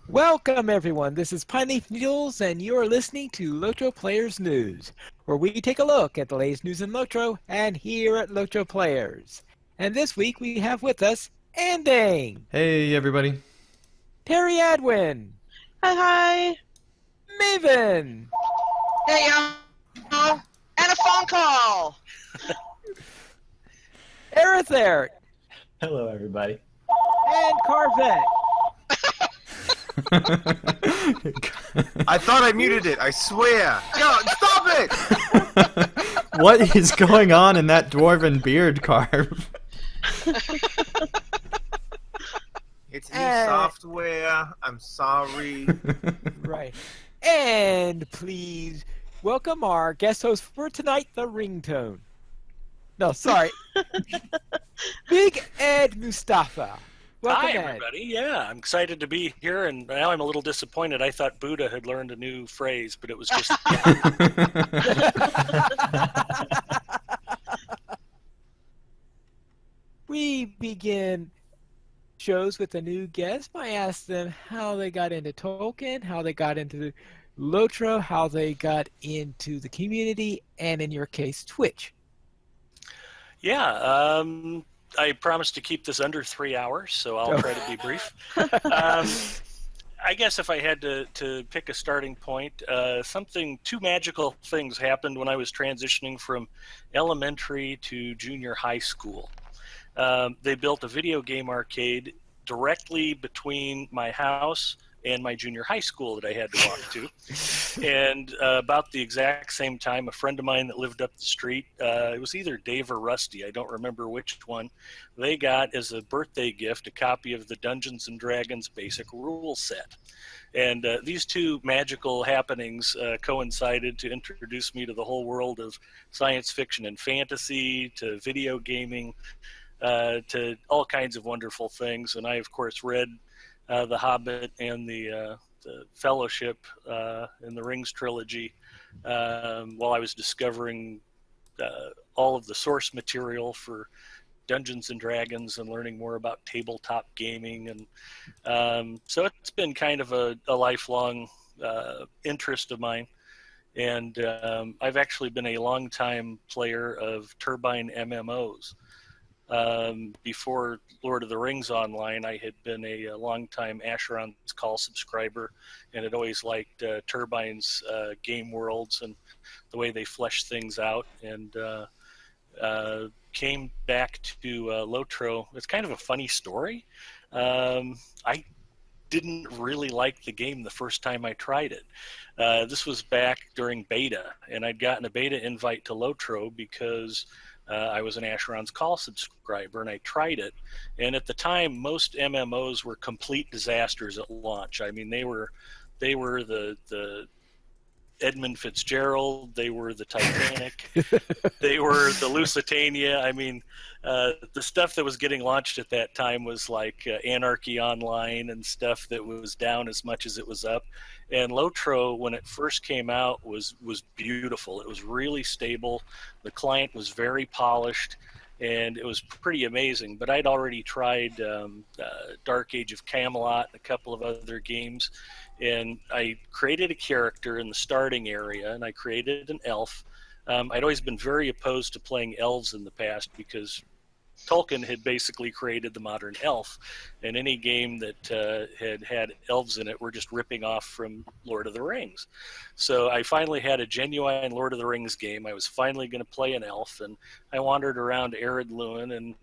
Welcome, everyone. This is Pineleaf Needles, and you're listening to LOTRO Players News, where we take a look at the latest news in LOTRO and here at LOTRO Players. And this week we have with us Andang, Hey, everybody. Teri Adwin, Hi, hi. Maven, Hey, y'all. And a phone call. Aerother, Hello, everybody. and Carvet. I thought I muted it, I swear. Yo, stop it! What is going on in that dwarven beard carve? It's new software. I'm sorry. Right. And please welcome our guest host for tonight, the ringtone. No, sorry. Big Ed Mustafa. Welcome, Hi, Ed. everybody. Yeah, I'm excited to be here, and now I'm a little disappointed. I thought Buddha had learned a new phrase, but it was just... We begin shows with a new guest by asking them how they got into Tolkien, how they got into LOTRO, how they got into the community, and in your case, Twitch. Yeah, I promised to keep this under 3 hours, so I'll try to be brief. I guess if I had to pick a starting point, two magical things happened when I was transitioning from elementary to junior high school. They built a video game arcade directly between my house and my junior high school that I had to walk to. And about the exact same time, a friend of mine that lived up the street, it was either Dave or Rusty, I don't remember which one, they got as a birthday gift a copy of the Dungeons & Dragons basic rule set. And these two magical happenings coincided to introduce me to the whole world of science fiction and fantasy, to video gaming, to all kinds of wonderful things. And I, of course, read The Hobbit and the Fellowship in the Rings trilogy while I was discovering all of the source material for Dungeons and Dragons and learning more about tabletop gaming. And so it's been kind of a lifelong interest of mine. And I've actually been a longtime player of Turbine MMOs. Before Lord of the Rings Online, I had been a longtime Asheron's Call subscriber and had always liked Turbine's game worlds and the way they flesh things out, and came back to LOTRO. It's kind of a funny story. I didn't really like the game the first time I tried it. This was back during beta, and I'd gotten a beta invite to LOTRO because I was an Asheron's Call subscriber, and I tried it. And at the time, most MMOs were complete disasters at launch. I mean, they were the Edmund Fitzgerald, they were the Titanic, they were the Lusitania. I mean, the stuff that was getting launched at that time was like Anarchy Online and stuff that was down as much as it was up. And LOTRO, when it first came out, was beautiful. It was really stable. The client was very polished, and it was pretty amazing. But I'd already tried Dark Age of Camelot and a couple of other games, and I created a character in the starting area, and I created an elf. I'd always been very opposed to playing elves in the past because Tolkien had basically created the modern elf, and any game that had elves in it were just ripping off from Lord of the Rings. So I finally had a genuine Lord of the Rings game. I was finally going to play an elf, and I wandered around Ered Luin, and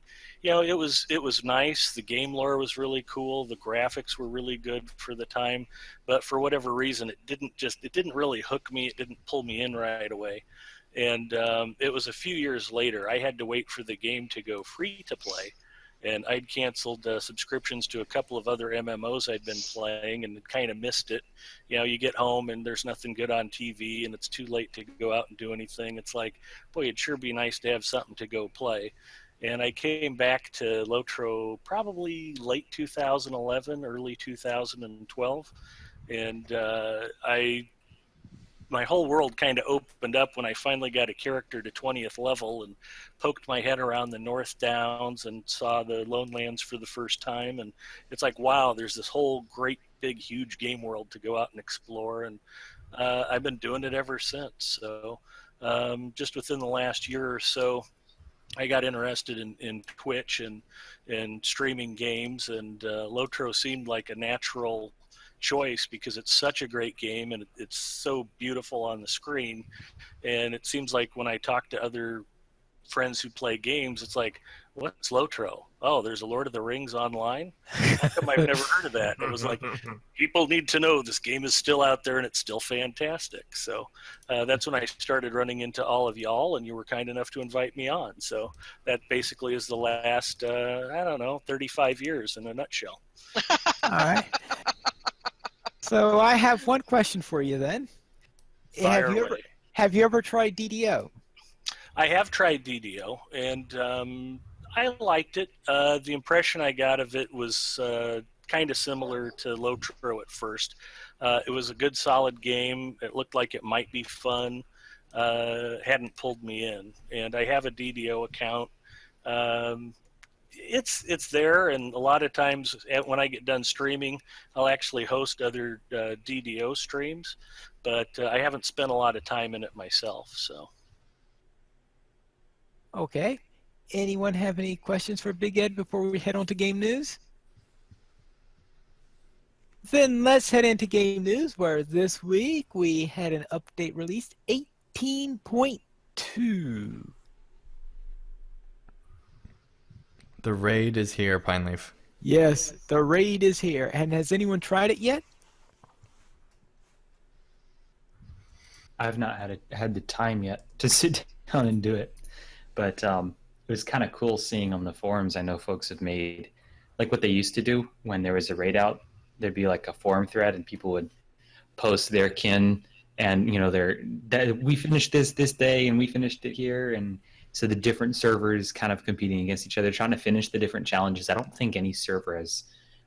it was nice. The game lore was really cool. The graphics were really good for the time, but for whatever reason, it didn't really hook me. It didn't pull me in right away. And it was a few years later. I had to wait for the game to go free to play, and I'd canceled subscriptions to a couple of other MMOs I'd been playing and kind of missed it. You get home and there's nothing good on TV, and it's too late to go out and do anything. It's like, boy, it'd sure be nice to have something to go play. And I came back to LOTRO probably late 2011, early 2012, and my whole world kind of opened up when I finally got a character to 20th level and poked my head around the North Downs and saw the Lone Lands for the first time. And it's like, wow, there's this whole great big, huge game world to go out and explore, and I've been doing it ever since. So just within the last year or so, I got interested in Twitch and streaming games, and LOTRO seemed like a natural choice because it's such a great game and it's so beautiful on the screen. And it seems like when I talk to other friends who play games, it's like, what's LOTRO? Oh, there's a Lord of the Rings online? How come I've never heard of that? And it was like, people need to know this game is still out there and it's still fantastic. So that's when I started running into all of y'all, and you were kind enough to invite me on. So that basically is the last, 35 years in a nutshell. All right. So I have one question for you then. Fire Have you ever tried DDO? I have tried DDO, and I liked it. The impression I got of it was kind of similar to LOTRO at first. It was a good, solid game. It looked like it might be fun. Hadn't pulled me in, and I have a DDO account. It's there, and a lot of times when I get done streaming, I'll actually host other DDO streams, but I haven't spent a lot of time in it myself. So. Okay. Anyone have any questions for Big Ed before we head on to game news? Then let's head into game news, where this week we had an update released, 18.2. The raid is here, Pineleaf. Yes, the raid is here. And has anyone tried it yet? I've not had the time yet to sit down and do it, but it was kind of cool seeing on the forums. I know folks have made like what they used to do when there was a raid out. There'd be like a forum thread, and people would post their kin, and we finished this day, and we finished it here, and so the different servers kind of competing against each other, trying to finish the different challenges. I don't think any server has.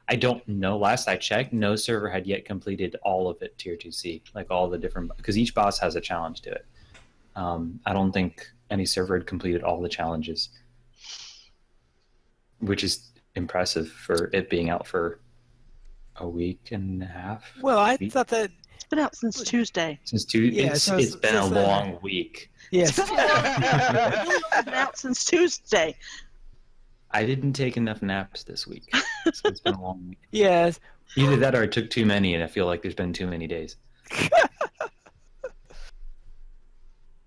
I don't know. Last I checked, no server had yet completed all of it Tier 2C, like all the different, because each boss has a challenge to it. I don't think any server had completed all the challenges, which is impressive for it being out for a week and a half. Well, I thought that... It's been out since Tuesday. Since Tuesday? Yeah, It's been a long week. Yes. It's been out since Tuesday. I didn't take enough naps this week, so it's been a long week. Yes. Either that or I took too many, and I feel like there's been too many days.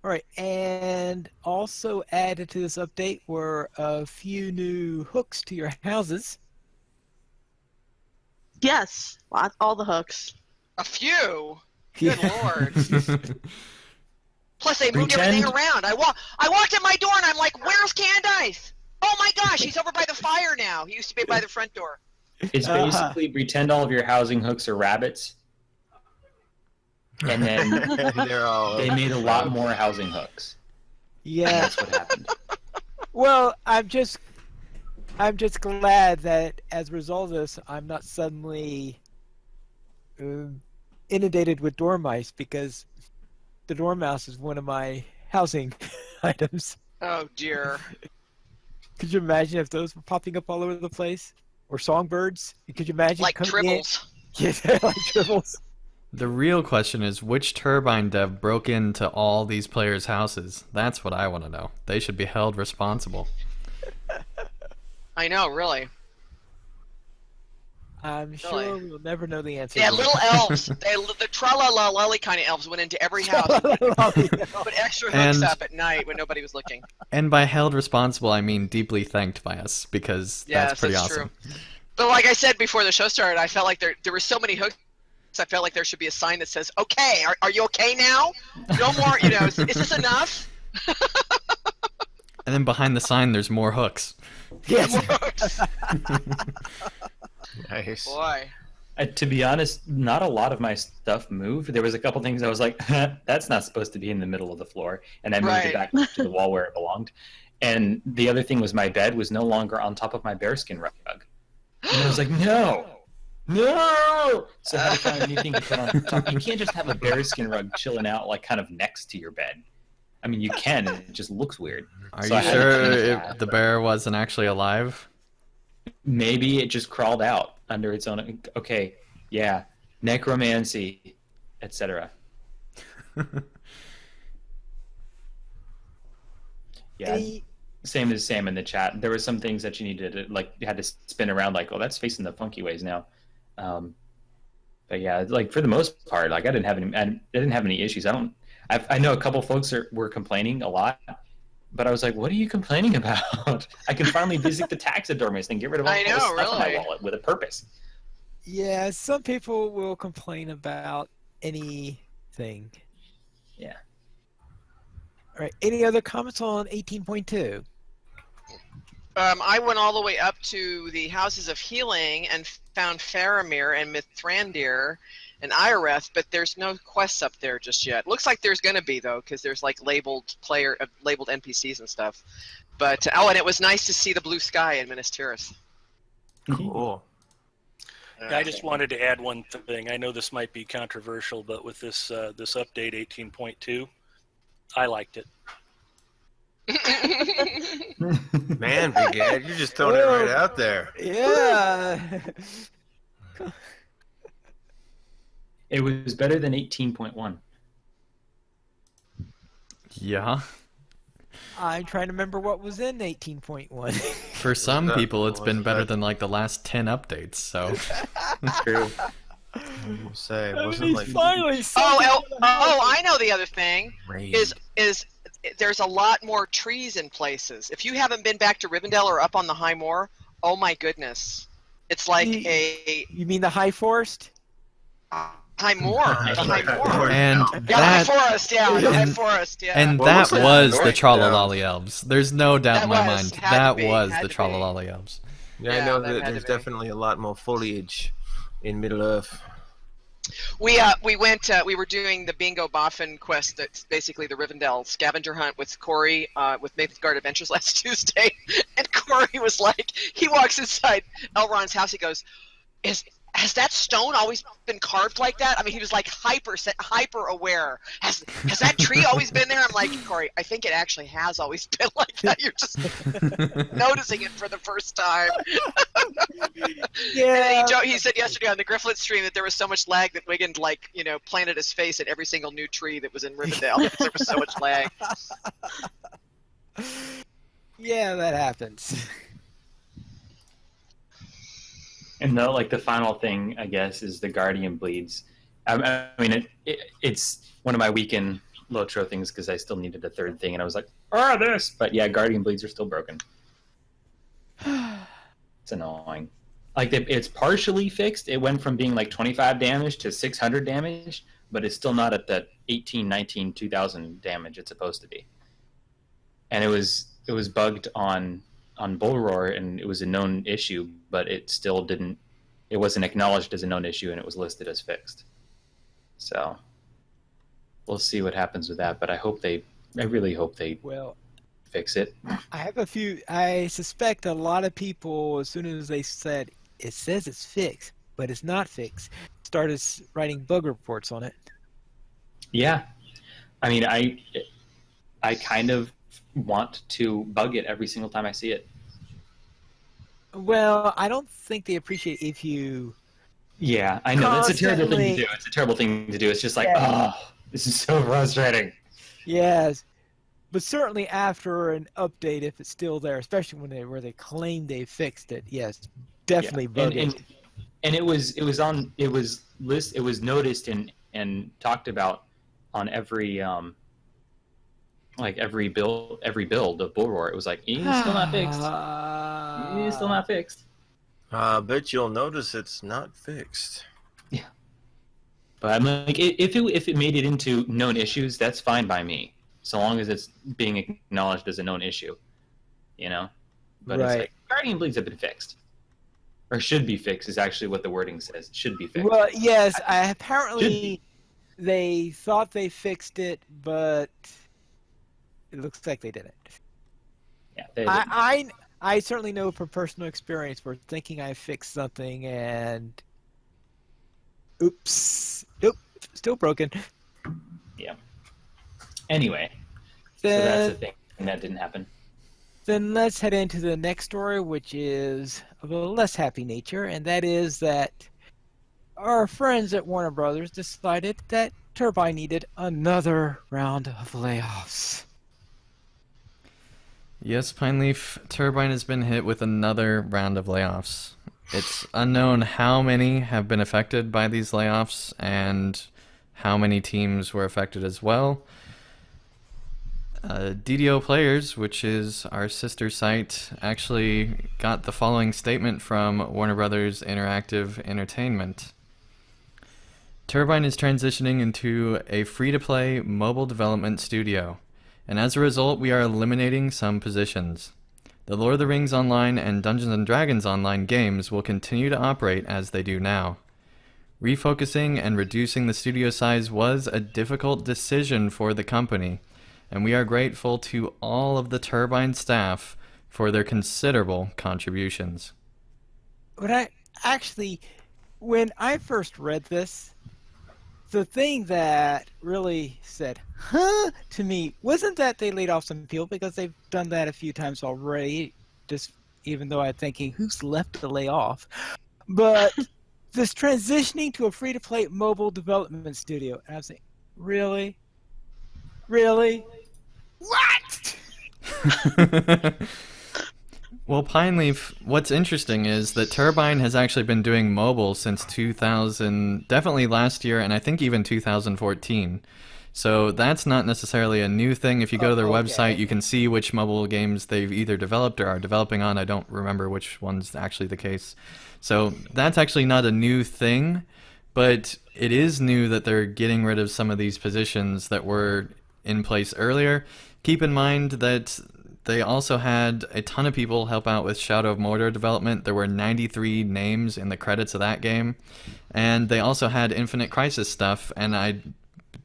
All right, and also added to this update were a few new hooks to your houses. Yes, all the hooks. A few. Good lord. Plus, they moved Pretend- everything around. I walked in my door and I'm like, "Where's Candice? Oh my gosh, he's over by the fire now. He used to be by the front door." It's basically pretend all of your housing hooks are rabbits, and then They're all. they made a lot more housing hooks. Yeah. That's what happened. Well, I'm just glad that as a result of this, I'm not suddenly inundated with dormice, because the dormouse is one of my housing items. Oh dear. Could you imagine if those were popping up all over the place? Or songbirds? Could you imagine Like coming in? tribbles. Yeah, like tribbles. The real question is, which turbine dev broke into all these players' houses? That's what I want to know. They should be held responsible. I know, really. I'm sure we'll never know the answer. Yeah, little elves. The tra-la-la-lully kind of elves went into every house and put extra hooks And- up at night when nobody was looking. And by held responsible, I mean deeply thanked by us, because Yes, that's pretty that's awesome. true. But like I said before the show started, I felt like there were so many hooks. I felt like there should be a sign that says, "Okay, are you okay now? No more. Is this enough?" And then behind the sign, there's more hooks. Yes. Nice. Boy. To be honest, not a lot of my stuff moved. There was a couple things I was like, that's not supposed to be in the middle of the floor, and I moved Right. it back to the wall where it belonged. And the other thing was my bed was no longer on top of my bearskin rug. And I was like, no! So I had to find a new thing to put on top. You can't just have a bearskin rug chilling out like kind of next to your bed. I mean, you can, it just looks weird. Are So you I had to sure change if that. the bear wasn't actually alive? Maybe it just crawled out under its own. Okay, Yeah, necromancy, etc. Yeah, Any- same as Sam in the chat. There were some things that you needed to, like, you had to spin around, like, oh, that's facing the funky ways now. But yeah, like for the most part, like I didn't have any issues. I know a couple folks were complaining a lot, but I was like, what are you complaining about? I can finally visit the taxidermist and get rid of all I the know, stuff in my really. wallet with a purpose. Yeah, some people will complain about anything. Yeah. All right. Any other comments on 18.2? I went all the way up to the Houses of Healing and found Faramir and Mithrandir and Ioreth, but there's no quests up there just yet. Looks like there's going to be, though, because there's like labeled NPCs and stuff. But and it was nice to see the blue sky in Minas Tirith. Cool. I just wanted to add one thing. I know this might be controversial, but with this update 18.2, I liked it. Man, Big Ed, you're just throwing it right out there. Yeah. It was better than 18.1. Yeah. I'm trying to remember what was in 18.1. For some that- people, it's been wasn't better that- than like the last 10 updates. So True. I will say, it And wasn't he's like finally I know the other thing raid. is there's a lot more trees in places. If you haven't been back to Rivendell or up on the High Moor, oh my goodness, it's like You mean the High Forest? High Moor, the High Moor. and Yeah, High that Forest, yeah, the High and- Forest, yeah. and Well, it that looks like was the the North Trollololly Elves. There's no doubt in my That was, mind. had to That be, was had the to be. Trollololly Elves. Yeah, I Yeah, know that that had to there's be. definitely a lot more foliage in Middle Earth. We were doing the Bingo Boffin quest. That's basically the Rivendell scavenger hunt with Corey with Mythgard Adventures last Tuesday, and Corey was like, he walks inside Elrond's house. He goes, has that stone always been carved like that? I mean, he was like hyper aware. Has that tree always been there? I'm like, Corey, I think it actually has always been like that. You're just noticing it for the first time. Yeah. And he said yesterday on the Grifflet stream that there was so much lag that Wiggin planted his face at every single new tree that was in Rivendell because there was so much lag. Yeah, that happens. And the final thing, I guess, is the Guardian bleeds. I mean, it's one of my weekend LOTRO things because I still needed a third thing, and I was like, this! But yeah, Guardian bleeds are still broken. It's annoying. Like, it's partially fixed. It went from being like 25 damage to 600 damage, but it's still not at the 18, 19, 2000 damage it's supposed to be. And it was bugged on Bull Roar, and it was a known issue, but it still didn't. It wasn't acknowledged as a known issue, and it was listed as fixed. So we'll see what happens with that. But I really hope they Well, fix it. I suspect a lot of people, as soon as they said it says it's fixed, but it's not fixed, started writing bug reports on it. Yeah, I mean, I kind of want to bug it every single time I see it. Well, I don't think they appreciate if you. Yeah, I know. That's a terrible thing Constantly- to do. It's a terrible thing to do. It's just like, Yeah. this is so frustrating. Yes, but certainly after an update, if it's still there, especially where they claim they fixed it, yes, definitely bug it. And it was noticed and talked about on every every build of Bull Roar. It was like, it's still not fixed. It's still not fixed. I bet you'll notice it's not fixed. But I'm like, if it made it into known issues, that's fine by me, so long as it's being acknowledged as a known issue, But Right. it's like Guardian Bleeds have been fixed, or should be fixed. Is actually what the wording says. It should be fixed. Well, yes, apparently they thought they fixed it, but it looks like they didn't. Yeah, they didn't. I certainly know from personal experience where thinking I fixed something and oops, nope, still broken. Anyway, so that's the thing, and that didn't happen. Then let's head into the next story, which is of a less happy nature, and that is that our friends at Warner Brothers decided that Turbine needed another round of layoffs. Yes, Pineleaf, Turbine has been hit with another round of layoffs. It's unknown how many have been affected by these layoffs and how many teams were affected as well. DDO Players, which is our sister site, actually got the following statement from Warner Brothers Interactive Entertainment. Turbine is transitioning into a free-to-play mobile development studio, and as a result, we are eliminating some positions. The Lord of the Rings Online and Dungeons & Dragons Online games will continue to operate as they do now. Refocusing and reducing the studio size was a difficult decision for the company, and we are grateful to all of the Turbine staff for their considerable contributions. But when I first read this, the thing that really said, huh, to me, wasn't that they laid off some people, because they've done that a few times already, just even though I'm thinking, who's left to lay off? But this transitioning to a free-to-play mobile development studio, and I'm saying, really? Really? What? Well, Pineleaf, what's interesting is that Turbine has actually been doing mobile since 2000, definitely last year, and I think even 2014. So that's not necessarily a new thing. If you go to their website, you can see which mobile games they've either developed or are developing on. I don't remember which one's actually the case. So that's actually not a new thing, but it is new that they're getting rid of some of these positions that were in place earlier. Keep in mind that they also had a ton of people help out with Shadow of Mordor development. There were 93 names in the credits of that game. And they also had Infinite Crisis stuff, and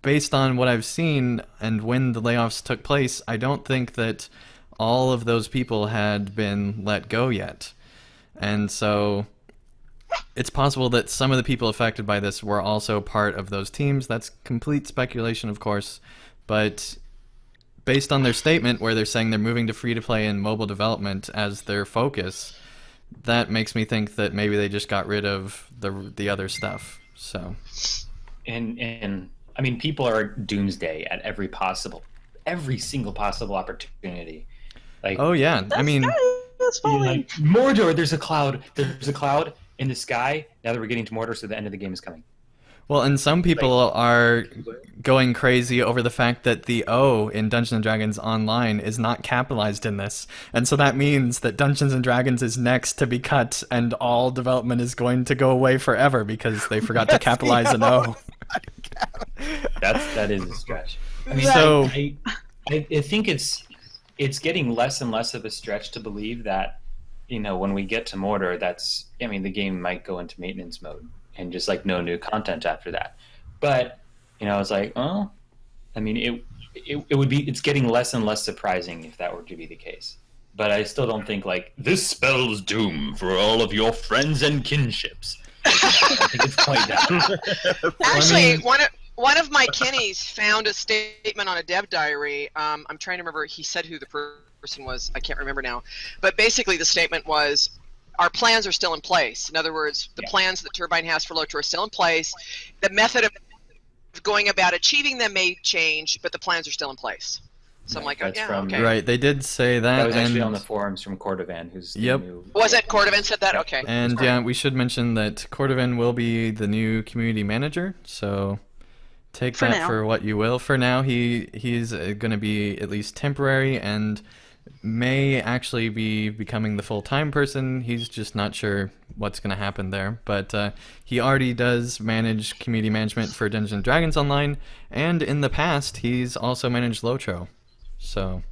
based on what I've seen and when the layoffs took place, I don't think that all of those people had been let go yet. And so it's possible that some of the people affected by this were also part of those teams. That's complete speculation, of course, but based on their statement where they're saying they're moving to free-to-play and mobile development as their focus, that makes me think that maybe they just got rid of the other stuff. So, and I mean, people are doomsday at every single possible opportunity. Like, oh yeah, I mean, That's fine. like Mordor. There's a cloud in the sky. Now that we're getting to Mordor, so the end of the game is coming. well, and some people are going crazy over the fact that the O in Dungeons & Dragons Online is not capitalized in this. And so that means that Dungeons & Dragons is next to be cut and all development is going to go away forever because they forgot to capitalize an O. That is a stretch. I mean, So- I think it's getting less and less of a stretch to believe that, when we get to Mordor, the game might go into maintenance mode and just like no new content after that. But it's like, oh, I mean, it's getting less and less surprising if that were to be the case. But I still don't think like this spells doom for all of your friends and kinships. I think it's quite that. Actually, one of my kinnies found a statement on a dev diary. I'm trying to remember. He said who the person was. I can't remember now. But basically, the statement was, our plans are still in place. In other words, the plans that Turbine has for LOTRO are still in place. The method of going about achieving them may change, but the plans are still in place. So I'm like, oh, That's yeah, from- okay. Right, they did say that. That was actually and, on the forums from Cordovan, who's the Yep. new... Was it Cordovan said that? Okay. And yeah, we should mention that Cordovan will be the new community manager, so take For that now. for what you will. For now, he's going to be at least temporary and may actually be becoming the full-time person. He's just not sure what's going to happen there. But he already does manage community management for Dungeons & Dragons Online, and in the past, he's also managed LOTRO. So,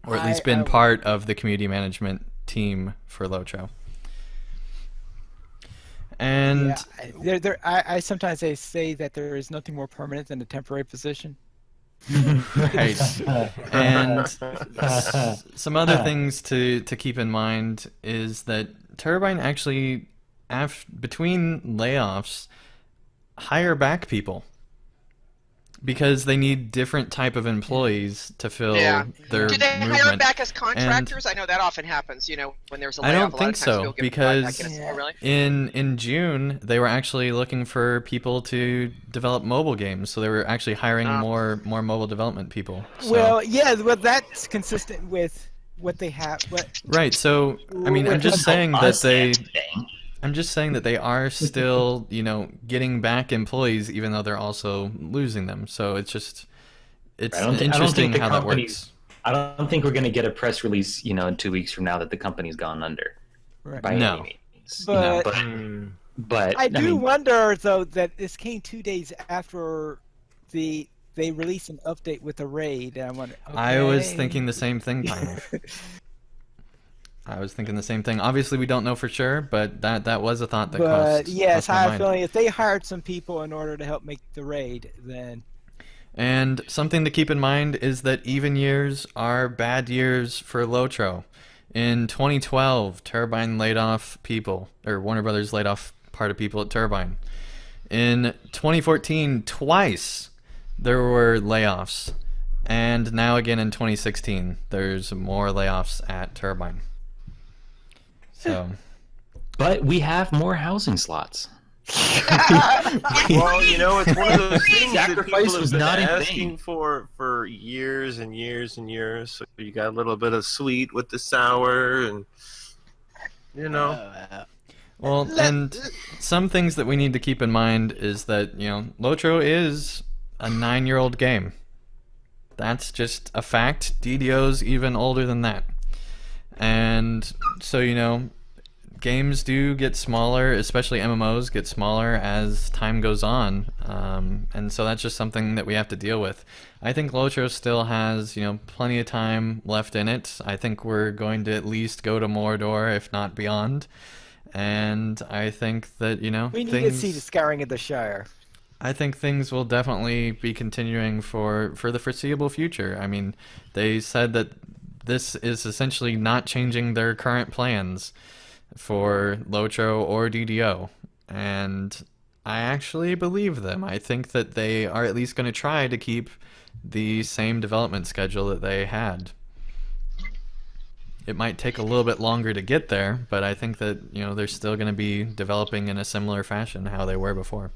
or at least been part of the community management team for LOTRO. And I sometimes say that there is nothing more permanent than a temporary position. right. And some other things to keep in mind is that Turbine actually, between layoffs, hire back people. because they need different type of employees to fill Yeah. their Do they hire movement. back as contractors? I know that often happens. When there's a I layoff. don't a lot think of times so, people get because back in. Oh, really? in June they were actually looking for people to develop mobile games, so they were actually hiring more mobile development people. So. Well, yeah, well, that's consistent with what they have. Right. So I mean, I'm just saying that Us they. and today. I'm just saying that they are still, getting back employees, even though they're also losing them. So it's interesting how that works. I don't think we're going to get a press release, in 2 weeks from now that the company's gone under. Right. By No. any means. But I do wonder, though, that this came 2 days after they released an update with a raid. And I wonder. Okay. I was thinking the same thing, Pine. I was thinking the same thing. Obviously, we don't know for sure, but that was a thought that crossed. But yes, my I have a mind. feeling if they hired some people in order to help make the raid, then. And something to keep in mind is that even years are bad years for LOTRO. In 2012, Turbine laid off people, or Warner Brothers laid off part of people at Turbine. In 2014, twice there were layoffs. And now again in 2016, there's more layoffs at Turbine. So, But we have more housing slots. Well, it's one of those things that Sacrifice people have was been not in asking vain. for years and years and years. So you got a little bit of sweet with the sour, and well, and some things that we need to keep in mind is that, LOTRO is a 9-year-old game. That's just a fact. DDO's even older than that. And so, games do get smaller, especially MMOs get smaller as time goes on. And so that's just something that we have to deal with. I think LOTRO still has, plenty of time left in it. I think we're going to at least go to Mordor, if not beyond. And I think that, We need to see the scouring of the Shire. I think things will definitely be continuing for the foreseeable future. I mean, they said that this is essentially not changing their current plans for LOTRO or DDO, and I actually believe them. I think that they are at least going to try to keep the same development schedule that they had. It might take a little bit longer to get there, but I think that they're still going to be developing in a similar fashion how they were before.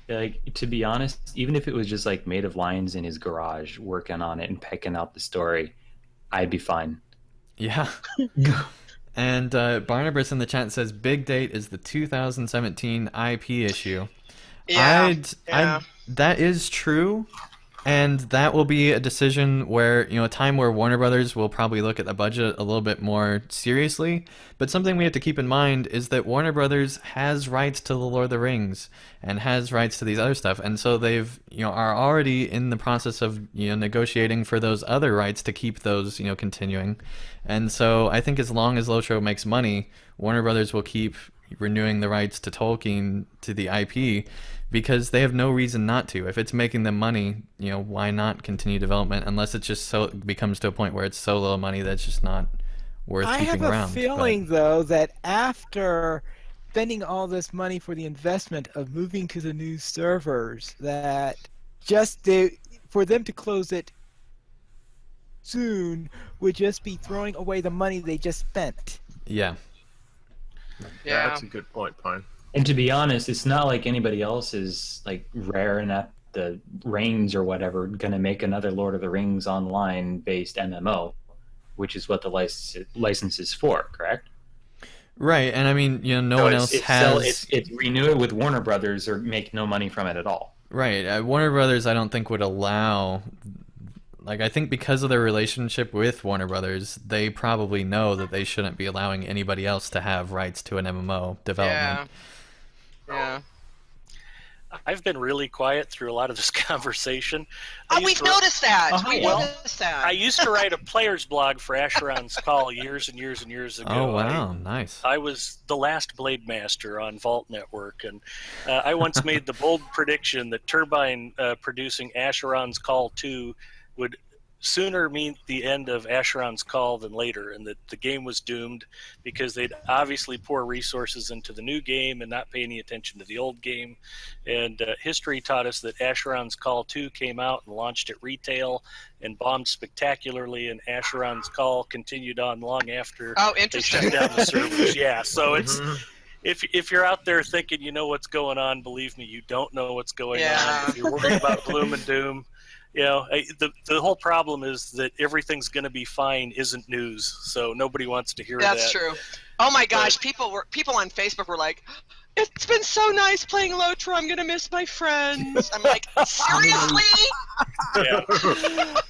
Like, to be honest, even if it was just like Made of Lions in his garage working on it and pecking out the story, I'd be fine. Yeah. And Barnabas in the chat says big date is the 2017 IP issue. Yeah. That is true, and that will be a decision where, a time where Warner Brothers will probably look at the budget a little bit more seriously. But something we have to keep in mind is that Warner Brothers has rights to The Lord of the Rings and has rights to these other stuff, and so they've are already in the process of negotiating for those other rights to keep those continuing. And so I think as long as LOTRO makes money, Warner Brothers will keep renewing the rights to Tolkien, to the IP, because they have no reason not to. If it's making them money, why not continue development, unless it just becomes to a point where it's so little money that it's just not worth keeping around. I have a feeling, though, that after spending all this money for the investment of moving to the new servers, that for them to close it soon would just be throwing away the money they just spent. Yeah. Yeah. That's a good point, Pine. And to be honest, it's not like anybody else is like raring at the reins or whatever going to make another Lord of the Rings online based MMO, which is what the license is for, correct? Right, and I mean, no one else has. It's renew it with Warner Brothers or make no money from it at all. Right, Warner Brothers, I don't think would allow. Like, I think because of their relationship with Warner Brothers, they probably know that they shouldn't be allowing anybody else to have rights to an MMO development. Yeah. I've been really quiet through a lot of this conversation. We've noticed that. Noticed that. I used to write a player's blog for Asheron's Call years and years and years ago. Oh, wow. Nice. I was the last Blade Master on Vault Network, and I once made the bold prediction that Turbine producing Asheron's Call 2 would sooner mean the end of Asheron's Call than later, and that the game was doomed because they'd obviously pour resources into the new game and not pay any attention to the old game. And history taught us that Asheron's Call 2 came out and launched at retail and bombed spectacularly, and Asheron's Call continued on long after they interesting. shut down the servers. Yeah, so it's Mhm. if you're out there thinking you know what's going on, believe me, you don't know what's going Yeah. on. If you're worried about gloom and doom, the whole problem is that everything's going to be fine isn't news, so nobody wants to hear that. That's true. Oh my gosh, people on Facebook were like, "It's been so nice playing LOTRO. I'm gonna miss my friends." I'm like, seriously? Yeah.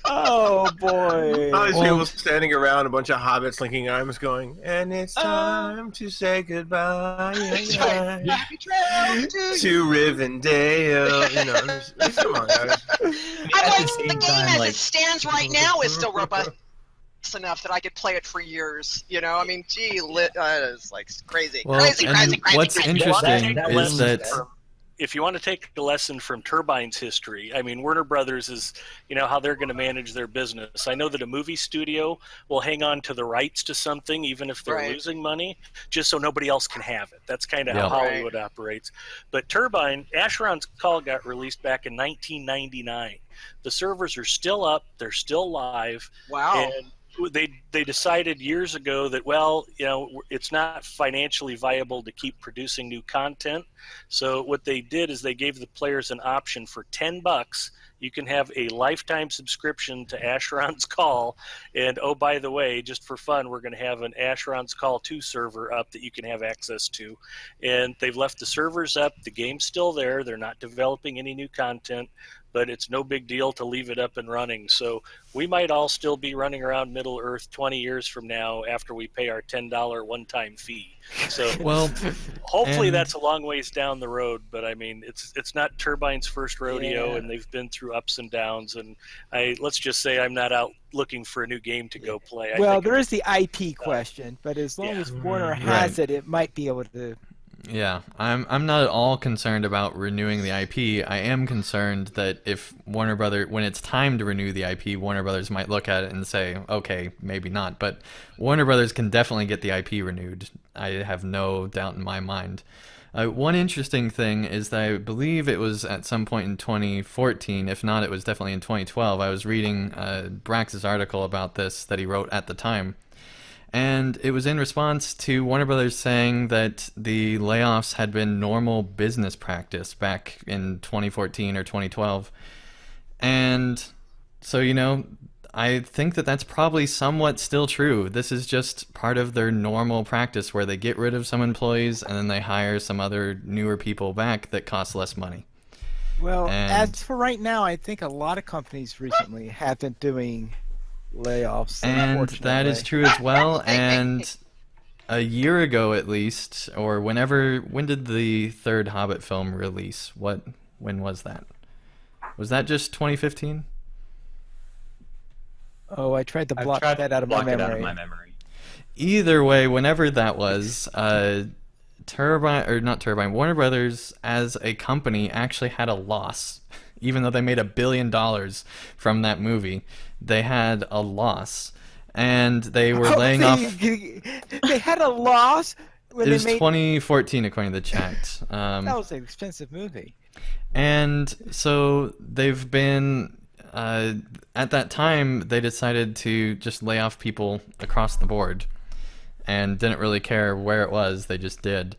Oh boy. All these people standing around, a bunch of hobbits linking arms going, and it's time to say goodbye That's right. Happy trails to Rivendell. You know, come on, guys. I'm like, same the game time, as like- it stands right now is still robust enough that I could play it for years. You know, I mean, gee, it's like crazy, Well, crazy, and crazy, crazy, what's crazy. interesting That is was- that If you want to take a lesson from Turbine's history, I mean, Warner Brothers is, how they're going to manage their business. I know that a movie studio will hang on to the rights to something, even if they're Right. losing money, just so nobody else can have it. That's kind of Yeah. how Hollywood operates. But Turbine, Asheron's Call got released back in 1999. The servers are still up. They're still live. Wow. And they decided years ago that, well, it's not financially viable to keep producing new content. So what they did is they gave the players an option for $10. You can have a lifetime subscription to Asheron's Call. And oh, by the way, just for fun, we're going to have an Asheron's Call 2 server up that you can have access to. And they've left the servers up. The game's still there. They're not developing any new content, but it's no big deal to leave it up and running. So we might all still be running around Middle Earth 20 years from now after we pay our $10 one-time fee. So well, hopefully and- that's a long ways down the road, but I mean, it's not Turbine's first rodeo, and they've been through ups and downs. And let's just say I'm not out looking for a new game to go play. I Well, think there is the IP question, but as long yeah. as Warner has it, it might be able to. yeah, I'm not at all concerned about renewing the IP. I am concerned that if Warner Brothers, when it's time to renew the IP, Warner Brothers might look at it and say, okay, maybe not. But Warner Brothers can definitely get the IP renewed. I have no doubt in my mind. One interesting thing is that I believe it was at some point in 2014, if not, it was definitely in 2012. I was reading Brax's article about this that he wrote at the time. And it was in response to Warner Brothers saying that the layoffs had been normal business practice back in 2014 or 2012. And so, I think that that's probably somewhat still true. This is just part of their normal practice where they get rid of some employees and then they hire some other newer people back that cost less money. Well, And- as for right now, I think a lot of companies recently have been doing layoffs. And that is unfortunately. true as well. And a year ago, at least, or when did the third Hobbit film release? When was that? Was that just 2015? Oh, I tried to I've block tried that to out of my block it memory. out of my memory. Either way, whenever that was, Warner Brothers as a company actually had a loss. Even though they made $1 billion from that movie, they had a loss. And they were laying off. They had a loss when It was they made. 2014, according to the chat. That was an expensive movie. And so they've been, at that time, they decided to just lay off people across the board and didn't really care where it was, they just did.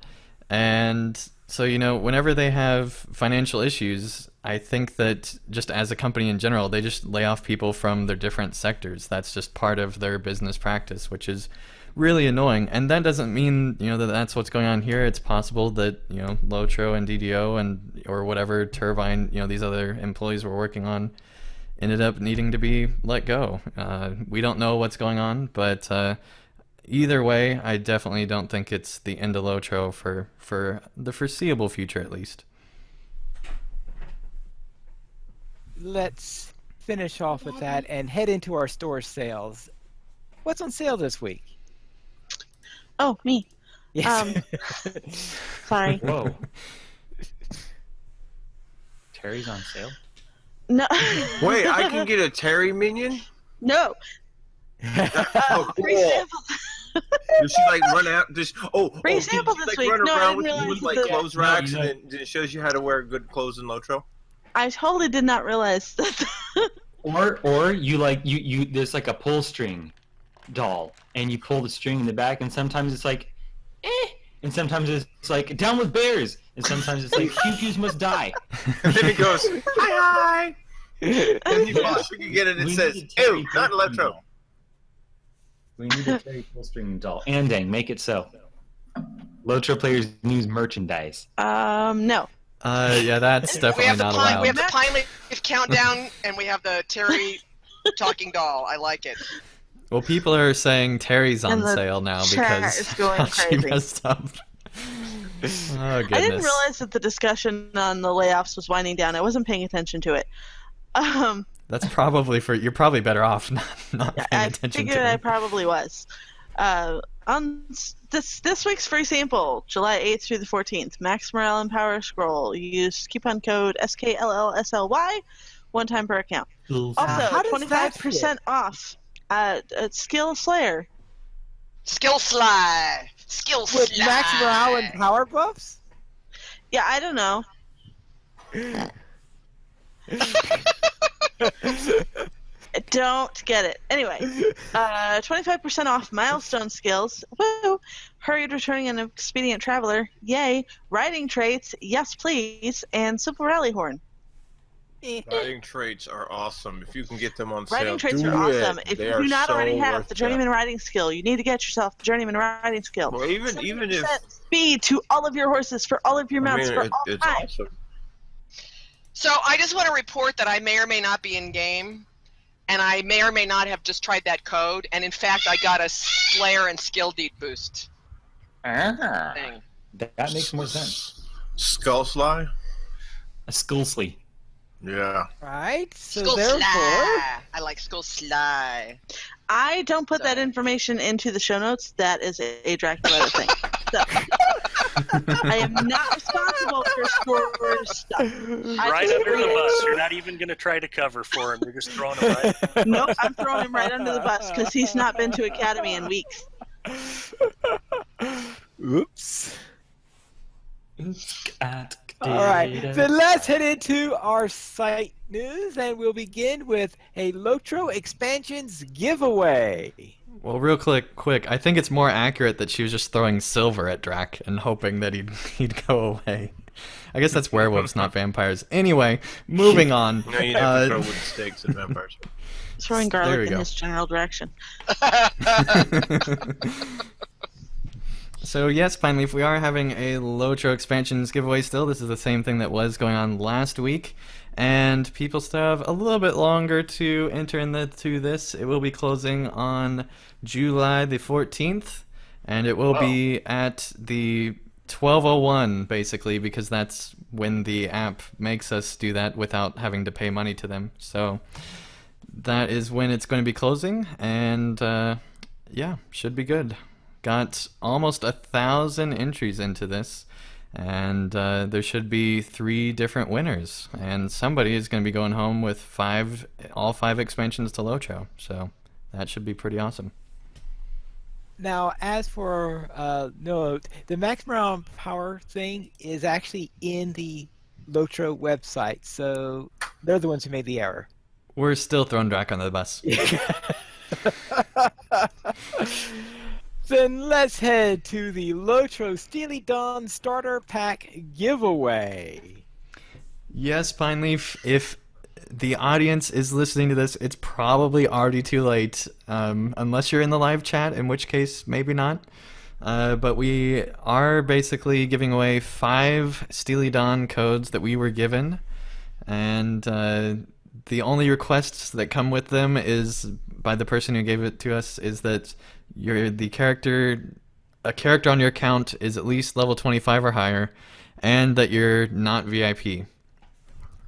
And so, whenever they have financial issues, I think that just as a company in general, they just lay off people from their different sectors. That's just part of their business practice, which is really annoying. And that doesn't mean, that that's what's going on here. It's possible that, LOTRO and DDO or whatever Turbine, these other employees were working on ended up needing to be let go. We don't know what's going on, but either way, I definitely don't think it's the end of LOTRO for the foreseeable future, at least. Let's finish off with that and head into our store sales. What's on sale this week? Oh, me. Yes. Sorry. Whoa. Terry's on sale? No. Wait, I can get a Teri minion? No. Oh, Free cool. sample. Does she like run out? Free did sample she, this like week. run No, I around didn't with realize with that like the- clothes No, racks, you and know- then it shows you how to wear good clothes in Lotro? I totally did not realize that. Or you there's like a pull string doll, and you pull the string in the back, and sometimes it's like, and sometimes it's like down with bears, and sometimes it's like pew-pews must die. And then he goes, hi, hi. And you pull the string again, and it We says, need a Teri ew, not pull string Lotro. doll. We need a Teri pull string doll. And dang, make it so. Lotro Players News merchandise. No. Yeah, that's We definitely have the not pine. allowed. We have the pine leaf countdown, and we have the Terry talking doll. I like it. Well, people are saying Terry's on And the sale now chat because is going she crazy. messed up. Oh, goodness. I didn't realize that the discussion on the layoffs was winding down. I wasn't paying attention to it. That's probably you're probably better off not paying I attention figured to I it. probably was. On this week's free sample, July 8th through the 14th, Max Morale and Power Scroll. Use coupon code SKLLSLY, one time per account. Also, how does that 25% off at Skill Slayer. Skill Sly. Skill With Sly. max morale and power buffs? Yeah, I don't know. I don't get it. Anyway, 25% off milestone skills. Woo! Hurried returning and expedient traveler. Yay! Riding traits. Yes, please. And simple rally horn. Riding traits are awesome. If you can get them on sale, Riding traits do are it. awesome. If They you are do not so already have worth the it. journeyman riding skill, you need to get yourself the journeyman riding skill. Well, even if 70% speed to all of your horses for all of your I mounts mean, for all it's time. awesome. So I just want to report that I may or may not be in game, and I may or may not have just tried that code. And in fact, I got a Slayer and Skill Deep boost thing. That makes more sense. Skull Sly? A Skullsly. Yeah. Right? So Skull therefore, Sly. I like Skull Sly. I don't put that So- information into the show notes. That is a Dracula thing. So, I am not responsible for score stuff. Right under the bus. You're not even going to try to cover for him. You're just throwing him right. Nope, I'm throwing him right under the bus because he's not been to Academy in weeks. oops. All All right, then let's head into our site news, and we'll begin with a Lotro expansions giveaway. Well, real quick, I think it's more accurate that she was just throwing silver at Drac and hoping that he'd go away. I guess that's werewolves, not vampires. Anyway, moving on. No, you never throw wooden stakes at vampires. Throwing There garlic we in go. his general direction. So yes, finally, if we are having a Lotro expansions giveaway still, this is the same thing that was going on last week, and people still have a little bit longer to enter into this. It will be closing on July the 14th, and it will be at the 12:01 basically, because that's when the app makes us do that without having to pay money to them. So that is when it's going to be closing, and yeah, should be good. Got almost 1,000 entries into this, and there should be 3 different winners, and somebody is going to be going home with all 5 expansions to Lotro, so that should be pretty awesome. Now, as for note, the max morale power thing is actually in the Lotro website, so they're the ones who made the error. We're still throwing Drac under the bus. Then let's head to the Lotro Steely Dawn Starter Pack giveaway. Yes, Pineleaf, if the audience is listening to this, it's probably already too late, unless you're in the live chat, in which case, maybe not. But we are basically giving away 5 Steely Dawn codes that we were given, and the only requests that come with them is, by the person who gave it to us, is that a character on your account is at least level 25 or higher, and that you're not VIP.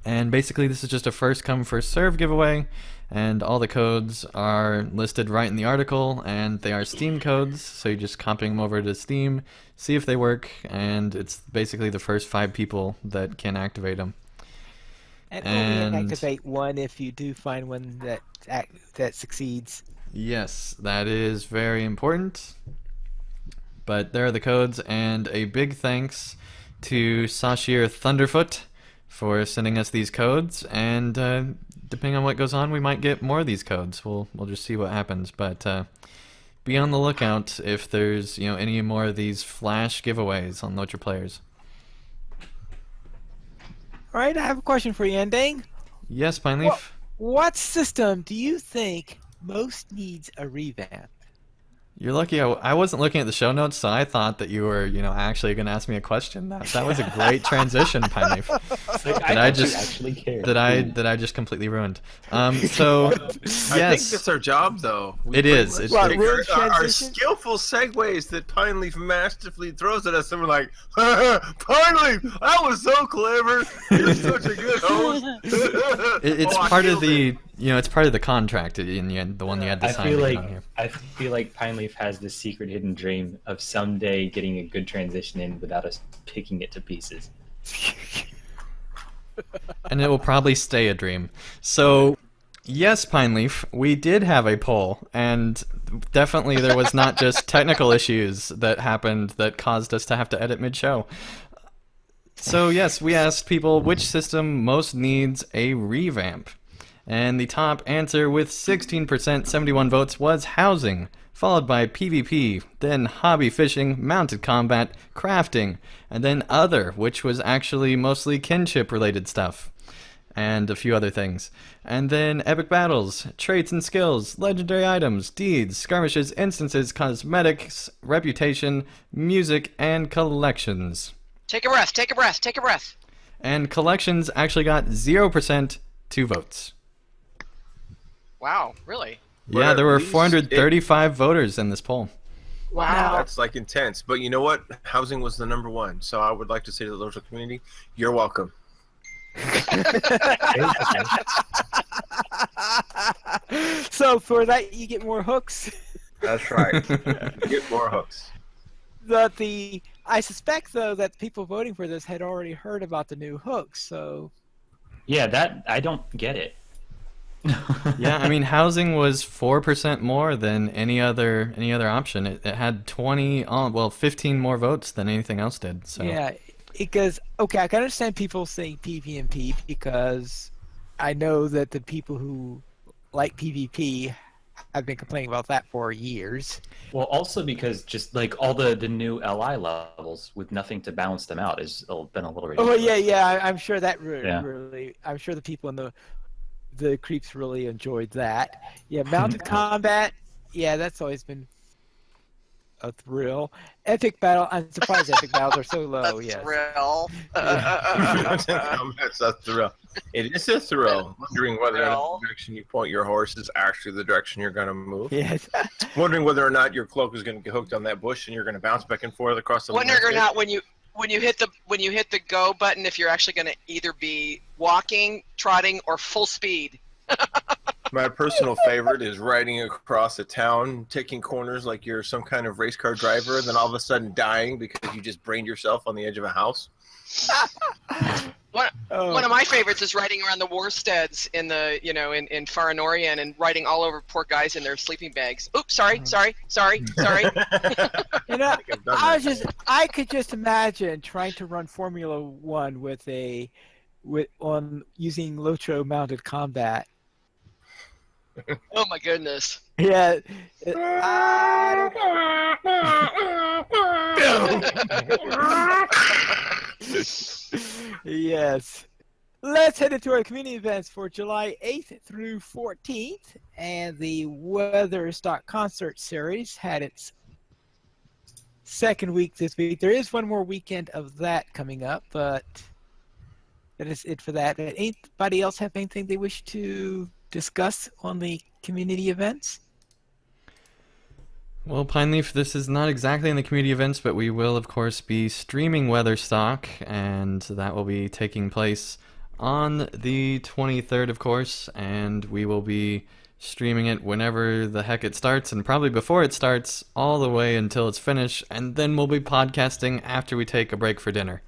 And basically this is just a first come first serve giveaway, and all the codes are listed right in the article, and they are Steam codes, so you're just copying them over to Steam, see if they work, and it's basically the first 5 people that can activate them. And And- only activate one if you do find one that succeeds. Yes, that is very important. But there are the codes, and a big thanks to Sashir Thunderfoot for sending us these codes. And depending on what goes on, we might get more of these codes. We'll just see what happens. But be on the lookout if there's any more of these flash giveaways on LOTRO Players. All right, I have a question for you, Ending. Yes, Pineleaf. What system do you think most needs a revamp? You're lucky I wasn't looking at the show notes, so I thought that you were, actually going to ask me a question. That was a great transition, Pineleaf. I just actually care. That I just completely ruined. So yes, I think that's our job, though. It is. It's What, our rude transition? skillful segues that Pineleaf masterfully throws at us, and we're like, Pineleaf, that was so clever. You're such a good host. it's Oh, I part of killed it. the it's part of the contract in the end, the one you had to I sign. feel to like get on here. Pineleaf has this secret hidden dream of someday getting a good transition in without us picking it to pieces. And it will probably stay a dream. So, yes, Pineleaf, we did have a poll, and definitely there was not just technical issues that happened that caused us to have to edit mid-show. So, yes, we asked people which system most needs a revamp. And the top answer with 16%, 71 votes, was housing, followed by PvP, then hobby fishing, mounted combat, crafting, and then other, which was actually mostly kinship-related stuff, and a few other things. And then epic battles, traits and skills, legendary items, deeds, skirmishes, instances, cosmetics, reputation, music, and collections. Take a breath. Take a breath. Take a breath. And collections actually got 0% 2 votes. Wow, really? But Yeah, at there were least 435 voters in this poll. Wow. That's like intense. But you know what? Housing was the number one. So I would like to say to the local community, you're welcome. So for that, you get more hooks. That's right. Get more hooks. I suspect though that people voting for this had already heard about the new hooks. So Yeah, that I don't get it. Yeah, I mean, housing was 4% more than any other option. It had 15 more votes than anything else did. So yeah, because okay, I can understand people saying PvP because I know that the people who like PvP have been complaining about that for years. Well, also because just like all the new LI levels with nothing to balance them out has been a little ridiculous. Oh yeah, I'm sure that Yeah. really, I'm sure the people in the creeps really enjoyed that. Yeah, mounted combat. Yeah, that's always been a thrill. Epic battle. I'm surprised epic battles are so low. A Yes. thrill. That's a thrill. It is a thrill. Wondering whether or not the direction you point your horse is actually the direction you're going to move. Yes. Wondering whether or not your cloak is going to get hooked on that bush and you're going to bounce back and forth across the Wondering or landscape. not when you hit the go button, if you're actually going to either be walking, trotting, or full speed. My personal favorite is riding across a town, taking corners like you're some kind of race car driver, and then all of a sudden dying because you just brained yourself on the edge of a house. One of my favorites is riding around the warsteads in the in Faranorian and riding all over poor guys in their sleeping bags. Oops, sorry. You know, I've done I could just imagine trying to run Formula One with using LOTRO mounted combat. Oh my goodness. Yeah. Yes. Let's head into our community events for July 8th through 14th. And the Weatherstock Concert Series had its second week this week. There is one more weekend of that coming up, but that is it for that. Anybody else have anything they wish to discuss on the community events? Well, Pineleaf, this is not exactly in the community events, but we will, of course, be streaming Weatherstock, and that will be taking place on the 23rd, of course, and we will be streaming it whenever the heck it starts, and probably before it starts, all the way until it's finished, and then we'll be podcasting after we take a break for dinner.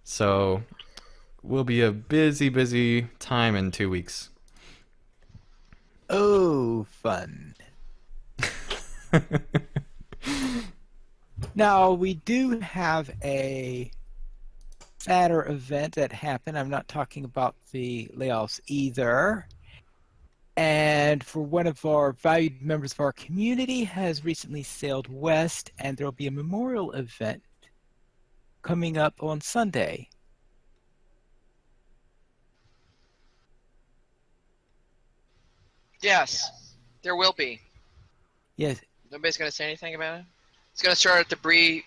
So will be a busy, busy time in 2 weeks. Oh, fun. Now, we do have a sadder event that happened. I'm not talking about the layoffs either. And for one of our valued members of our community has recently sailed west, and there will be a memorial event coming up on Sunday. Yes, there will be. Yes, Nobody's going to say anything about it? It's going to start at the Bree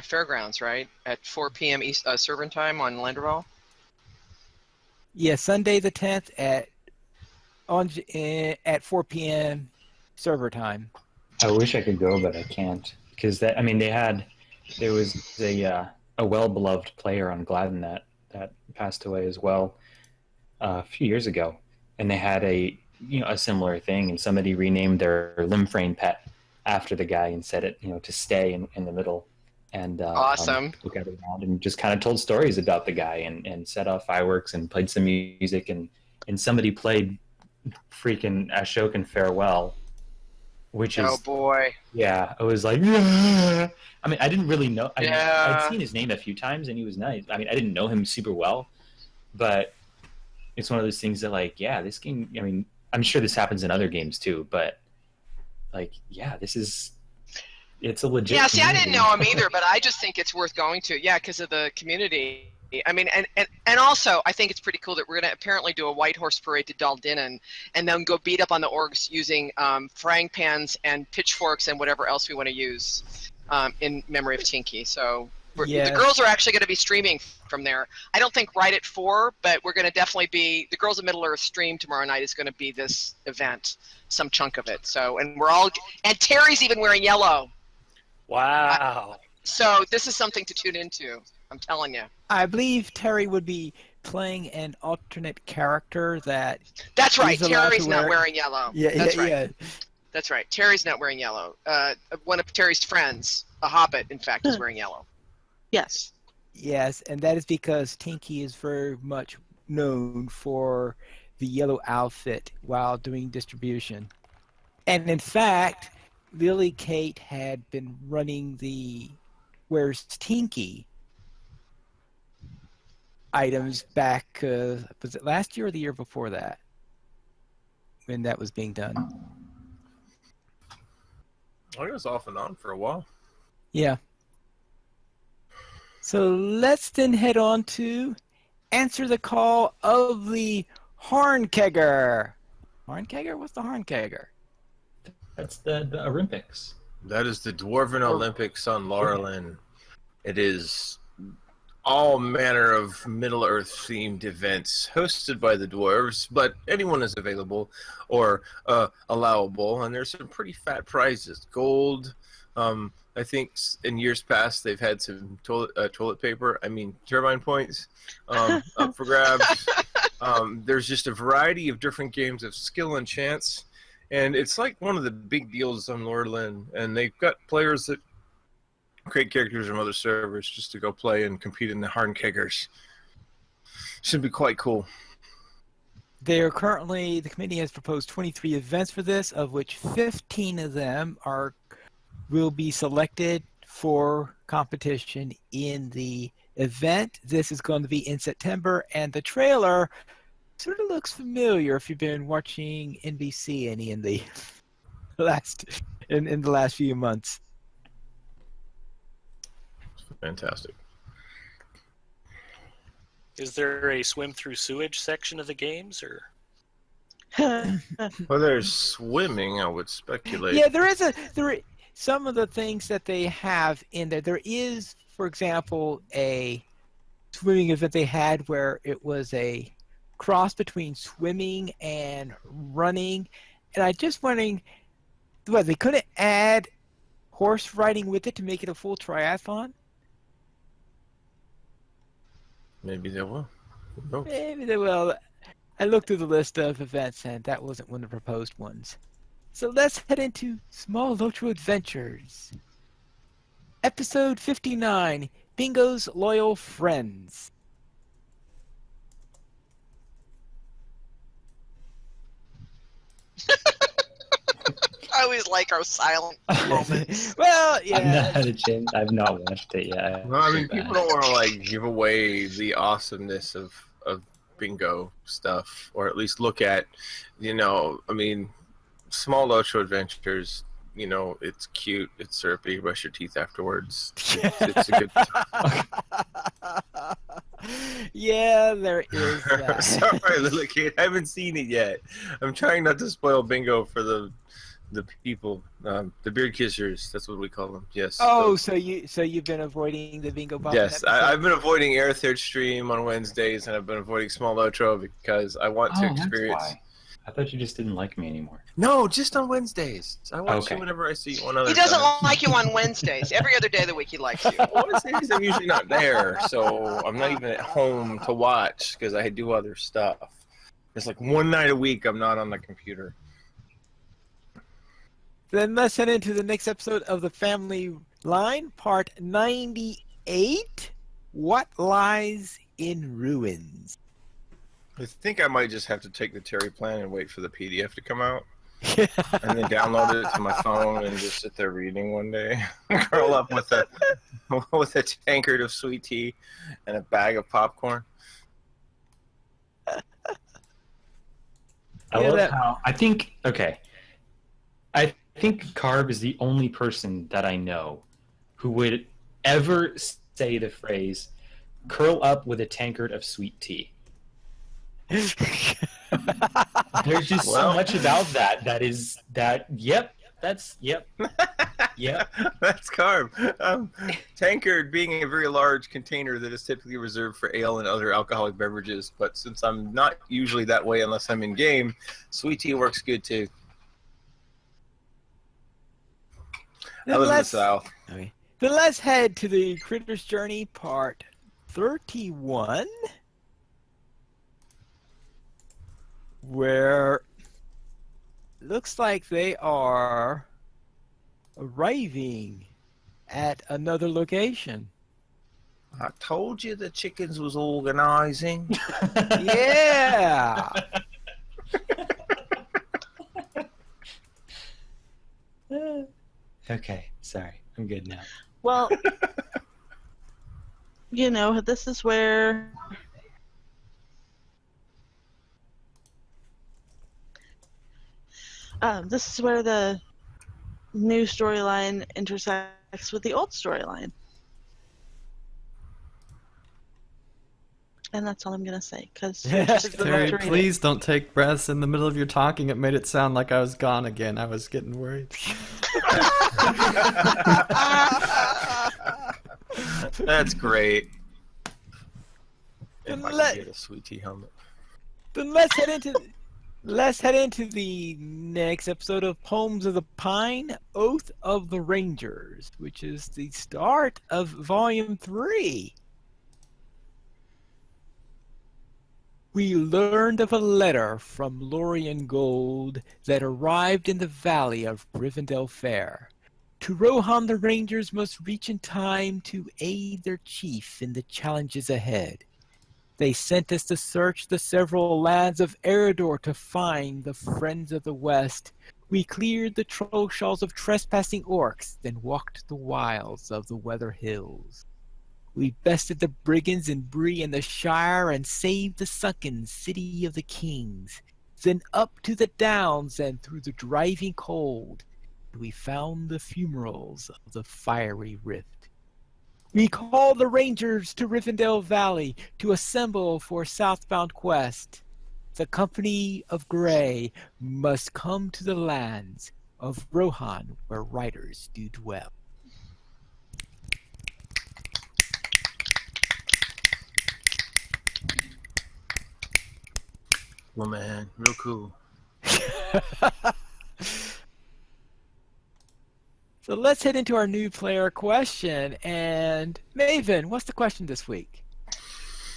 Fairgrounds, right? At 4 p.m. East Servant time on Landerville. yeah, Sunday the 10th at 4 p.m. server time. I wish I could go, but I can't because there was a well-beloved player on Gladden that passed away as well a few years ago, and they had a similar thing, and somebody renamed their limb frame pet after the guy and set it to stay in the middle, and Awesome. we got around and just kind of told stories about the guy and set off fireworks and played some music, and somebody played freaking Ashokan Farewell, which is Oh boy. yeah, I was like, yeah. I mean, I didn't really know. I mean, Yeah. I'd seen his name a few times, and he was nice. I mean, I didn't know him super well, but it's one of those things that, like, yeah, this game. I mean, I'm sure this happens in other games too, but like, yeah, it's a legit. Yeah, see, I community. didn't know him either, but I just think it's worth going to. Yeah, because of the community. I mean, and also, I think it's pretty cool that we're going to apparently do a white horse parade to Daldinnan and then go beat up on the orcs using frying pans and pitchforks and whatever else we want to use in memory of Tinky. So Yes. the girls are actually going to be streaming from there. I don't think right at 4, but we're going to definitely be, the Girls of Middle-earth stream tomorrow night is going to be this event, some chunk of it. So, and Teri's even wearing yellow. Wow. So this is something to tune into. I'm telling you. I believe Teri would be playing an alternate character that. That's right. He's allowed to Teri's not wear- wearing yellow. Yeah, That's yeah, right. yeah. That's right. Teri's not wearing yellow. One of Teri's friends, a hobbit, in fact, is wearing yellow. Yes. Yes, and that is because Tinky is very much known for the yellow outfit while doing distribution. And in fact, Lily Kate had been running the Where's Tinky items back, was it last year or the year before that? When that was being done. I was off and on for a while. Yeah. So let's then head on to answer the call of the Hornkegger. Hornkegger? What's the Hornkegger? That's the Olympics. That is the Dwarven Olympics on Laurelin. It is all manner of Middle-earth themed events hosted by the dwarves, but anyone is available or allowable, and there's some pretty fat prizes. Gold, I think in years past they've had some turbine points up for grabs. There's just a variety of different games of skill and chance, and it's like one of the big deals on Lordland, and they've got players that create characters from other servers just to go play and compete in the Hornkeggers. Should be quite cool. They are currently, the committee has proposed 23 events for this, of which 15 of them will be selected for competition in the event. This is going to be in September, and the trailer sort of looks familiar if you've been watching NBC any in the in the last few months. Fantastic. Is there a swim through sewage section of the games, or? Well, there's swimming, I would speculate. Yeah, some of the things that they have in there. There is, for example, a swimming event they had where it was a cross between swimming and running, and I'm just wondering, what, they couldn't add horse riding with it to make it a full triathlon? Maybe they will. Who knows? Maybe they will. I looked through the list of events, and that wasn't one of the proposed ones. So let's head into Small LOTRO Adventures. Episode 59, Bingo's Loyal Friends. always like our silent moments. Well, I've not yeah. had a chance. I've not watched it yet. Well, I mean, feel people bad. don't want to like give away the awesomeness of bingo stuff, or at least look at, I mean, small LOTRO adventures. It's cute, it's syrupy. You brush your teeth afterwards. It's a good time. Yeah, there is that. Sorry, little kid, I haven't seen it yet. I'm trying not to spoil bingo for the people, the beard kissers. That's what we call them. Yes. Oh, those. so you've been avoiding the bingo ball? Yes, I've been avoiding Air Third Stream on Wednesdays, and I've been avoiding Small LOTRO because I want to experience. That's why. I thought you just didn't like me anymore. No, just on Wednesdays. I watch Okay. you whenever I see one other. He doesn't time. like you on Wednesdays. Every other day of the week he likes you. Wednesdays I'm usually not there, so I'm not even at home to watch because I do other stuff. It's like one night a week I'm not on the computer. Then let's head into the next episode of The Family Line, part 98. What lies in ruins? I think I might just have to take the Teri plan and wait for the PDF to come out, and then download it to my phone and just sit there reading one day. Curl up with a tankard of sweet tea and a bag of popcorn. I love how I think Carb is the only person that I know who would ever say the phrase "curl up with a tankard of sweet tea." There's just so much about that. Yep. That's Carb. Tankard being a very large container that is typically reserved for ale and other alcoholic beverages, but since I'm not usually that way unless I'm in game, sweet tea works good too. I live in the South. Okay. Then let's head to the Critter's Journey, part 31, where looks like they are arriving at another location. I told you the chickens was organizing. Yeah. okay. Sorry, I'm good now. Well, this is where the new storyline intersects with the old storyline. And that's all I'm gonna say, because Teri, please don't take breaths in the middle of your talking. It made it sound like I was gone again. I was getting worried. That's great. If I Let- could get a sweet tea helmet. Then let's head into the next episode of Poems of the Pine, Oath of the Rangers, which is the start of Volume 3. We learned of a letter from Lorien Gold that arrived in the valley of Rivendell Fair. To Rohan, the Rangers must reach in time to aid their chief in the challenges ahead. They sent us to search the several lands of Eredor to find the Friends of the West. We cleared the trollshaws of trespassing orcs, then walked the wilds of the Weather Hills. We bested the brigands in Bree and the Shire and saved the sunken city of the kings. Then up to the downs and through the driving cold, we found the fumaroles of the fiery rift. We called the Rangers to Rivendell Valley to assemble for southbound quest. The company of Grey must come to the lands of Rohan where riders do dwell. Well, man, real cool. So let's head into our new player question. And Maven, what's the question this week?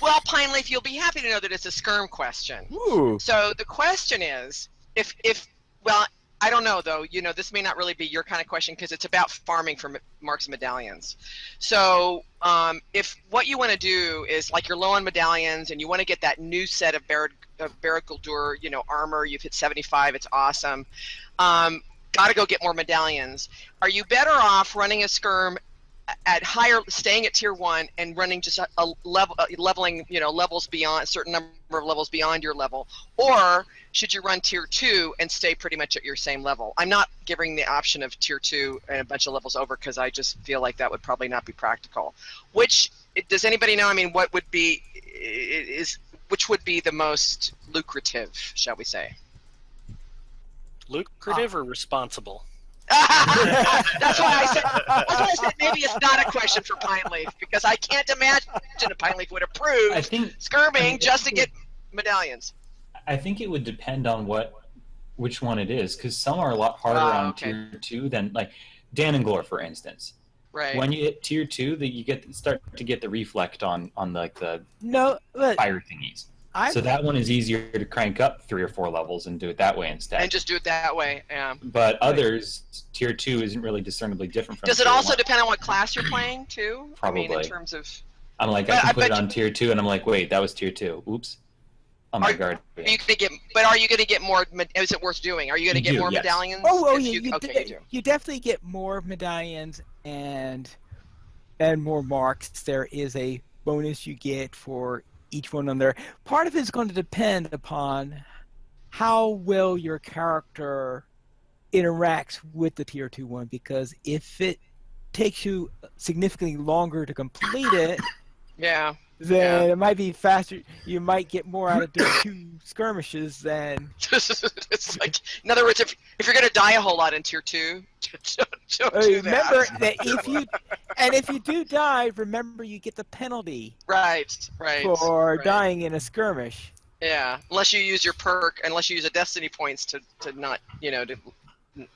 Well, Pineleaf, you'll be happy to know that it's a skirm question. Ooh. So the question is, well, I don't know though. This may not really be your kind of question because it's about farming for marks and medallions. So if what you want to do is like you're low on medallions and you want to get that new set of Barad Guldur, armor, you've hit 75, it's awesome. got to go get more medallions. Are you better off running a skirm at higher, staying at tier 1 and running just a level, leveling, levels beyond a certain number of levels beyond your level, or should you run tier 2 and stay pretty much at your same level? I'm not giving the option of tier 2 and a bunch of levels over because I just feel like that would probably not be practical. Does anybody know? I mean, which would be the most lucrative, shall we say? Lucrative or responsible? That's why I said maybe it's not a question for Pine Leaf, because I can't imagine a Pine Leaf would approve skirming just to get medallions. I think it would depend on which one it is, because some are a lot harder on tier 2 than, like Dan and Glore, for instance. Right. When you hit tier 2, that you start to get the reflect on like the fire thingies. So that one is easier to crank up 3 or 4 levels and do it that way instead. And just do it that way, yeah. But others, tier 2 isn't really discernibly different from Does it tier also 1. depend on what class you're playing, too? Probably. I mean, in terms of... I'm like, I can put it on tier 2, and I'm like, wait, that was tier 2. Oops. Oh my god. Are you going to get more... Is it worth doing? Are you going to get more medallions? Oh, you definitely get more medallions and more marks. There is a bonus you get for each one on there. Part of it is going to depend upon how well your character interacts with the tier 2 one, because if it takes you significantly longer to complete it, then it might be faster. You might get more out of doing 2 skirmishes than... It's like, in other words, if you're going to die a whole lot in tier 2, don't do remember that if you do die, remember you get the penalty. Right. For dying in a skirmish. Yeah, unless you use your perk, unless you use a destiny points to not,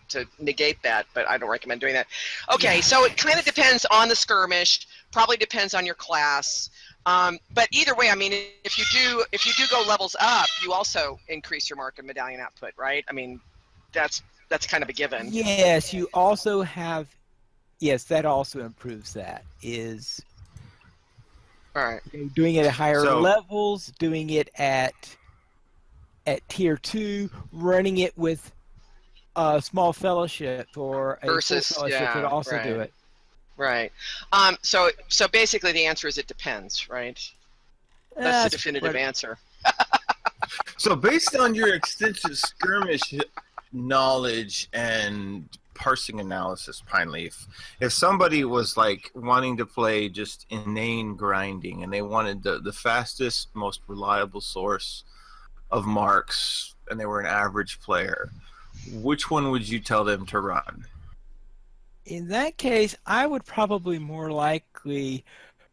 to negate that, but I don't recommend doing that. Okay, so it kind of depends on the skirmish, probably depends on your class. But either way, I mean, if you do go levels up, you also increase your mark of medallion output, right? I mean, that's kind of a given. Yes, you also have. Yes, that also improves. That is. All right. Doing it at higher levels, doing it at tier 2, running it with a small fellowship or a full fellowship would also do it. Right. So basically the answer is it depends, right? That's the definitive answer. So based on your extensive skirmish knowledge and parsing analysis, Pine Leaf, if somebody was like wanting to play just inane grinding and they wanted the fastest, most reliable source of marks, and they were an average player, which one would you tell them to run? In that case, I would probably more likely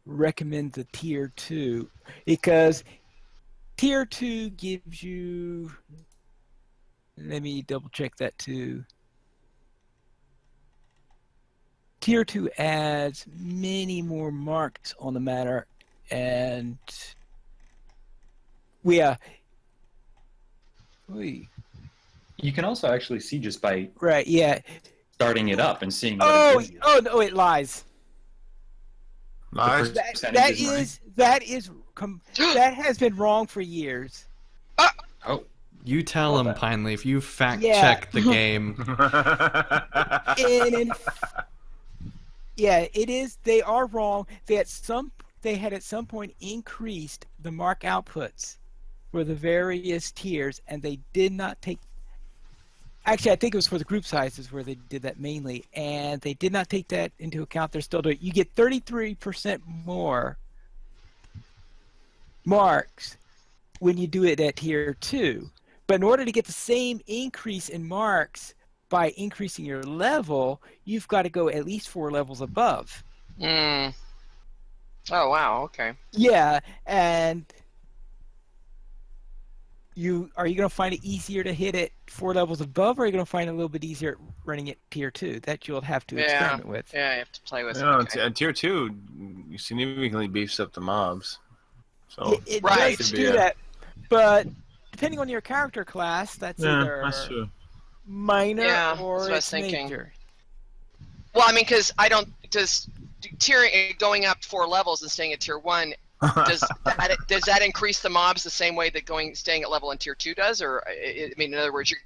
recommend the tier 2, because tier 2 gives you, let me double check that too. Tier 2 adds many more marks on the matter, and you can also actually see just by starting it up and seeing what it gives you. Oh no, it lies. Lies? That has been wrong for years. You tell him, Pine Leaf. You fact check the game. It is. They are wrong. They had at some point increased the mark outputs for the various tiers, and they did not take. Actually, I think it was for the group sizes where they did that mainly, and they did not take that into account. They're still doing it. You get 33% more marks when you do it at tier 2. But in order to get the same increase in marks by increasing your level, you've got to go at least 4 levels above. Oh, wow, okay. Yeah, and are you going to find it easier to hit it 4 levels above, or are you going to find it a little bit easier running it tier 2? That you'll have to experiment with. Yeah, you have to play with it. Okay. Tier 2 significantly beefs up the mobs. So it does do that, but depending on your character class, that's either minor or it's major. Well, I mean, because going up 4 levels and staying at tier 1, does that increase the mobs the same way that staying at level in tier 2 does? Or, I mean, in other words, you're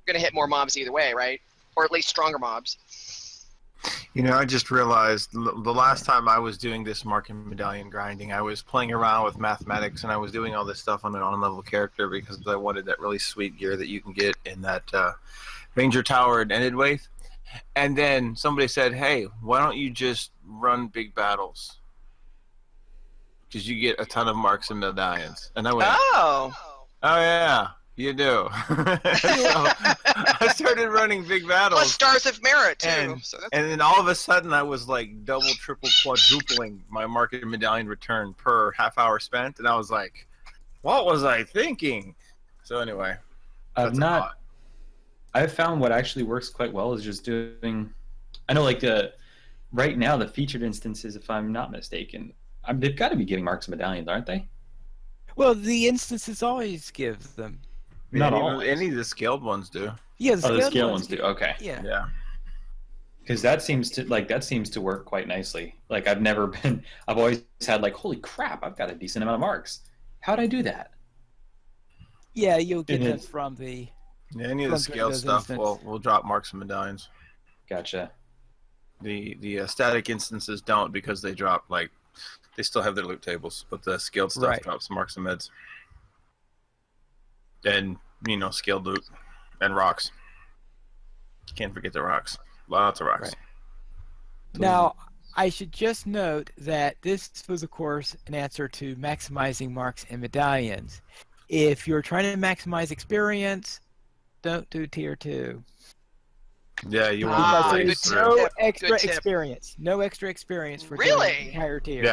going to hit more mobs either way, right? or at least stronger mobs. You know, I just realized the last time I was doing this marking medallion grinding, I was playing around with mathematics and I was doing all this stuff on an on-level character because I wanted that really sweet gear that you can get in that Ranger Tower at Endedwaith. And then somebody said, hey, why don't you just run big battles? Because you get a ton of marks and medallions. And I went, oh yeah. You do. So I started running big battles. Plus stars of merit too. And then all of a sudden I was like double, triple, quadrupling my market medallion return per half hour spent. And I was like, what was I thinking? So anyway. I've found what actually works quite well is just doing, I know like right now the featured instances, if I'm not mistaken, they've got to be giving marks and medallions, aren't they? Well, the instances always give them. Not all. Any of the scaled ones do. Yeah, the scale ones do. Okay. Yeah. Because that seems to work quite nicely. Like I've always had like, holy crap, I've got a decent amount of marks. How'd I do that? Yeah, you'll get them from the. Yeah, any of the scaled stuff will drop marks and medallions. Gotcha. The static instances don't because they drop like they still have their loot tables, but the scaled stuff drops marks and meds. And, you know, scaled loot and rocks. Can't forget the rocks. Lots of rocks. Right. Now, I should just note that this was, of course, an answer to maximizing marks and medallions. If you're trying to maximize experience, don't do tier 2. Yeah, you want to there's no extra experience. No extra experience for doing higher tiers.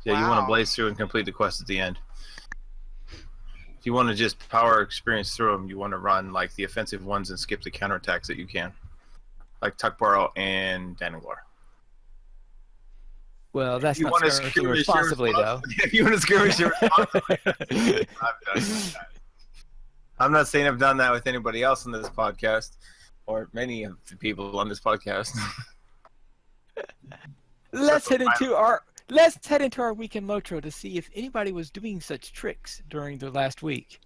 Yeah, you want to blaze through and complete the quest at the end. If you want to just power experience through them, you want to run like the offensive ones and skip the counterattacks that you can, like Tuckbarrow and Danaglar. Well, that's not skirmishing responsibly, though. If you want to skirmish responsibly, I'm not saying I've done that with anybody else on this podcast, or many of the people on this podcast. Let's head into our weekend Lotro to see if anybody was doing such tricks during the last week.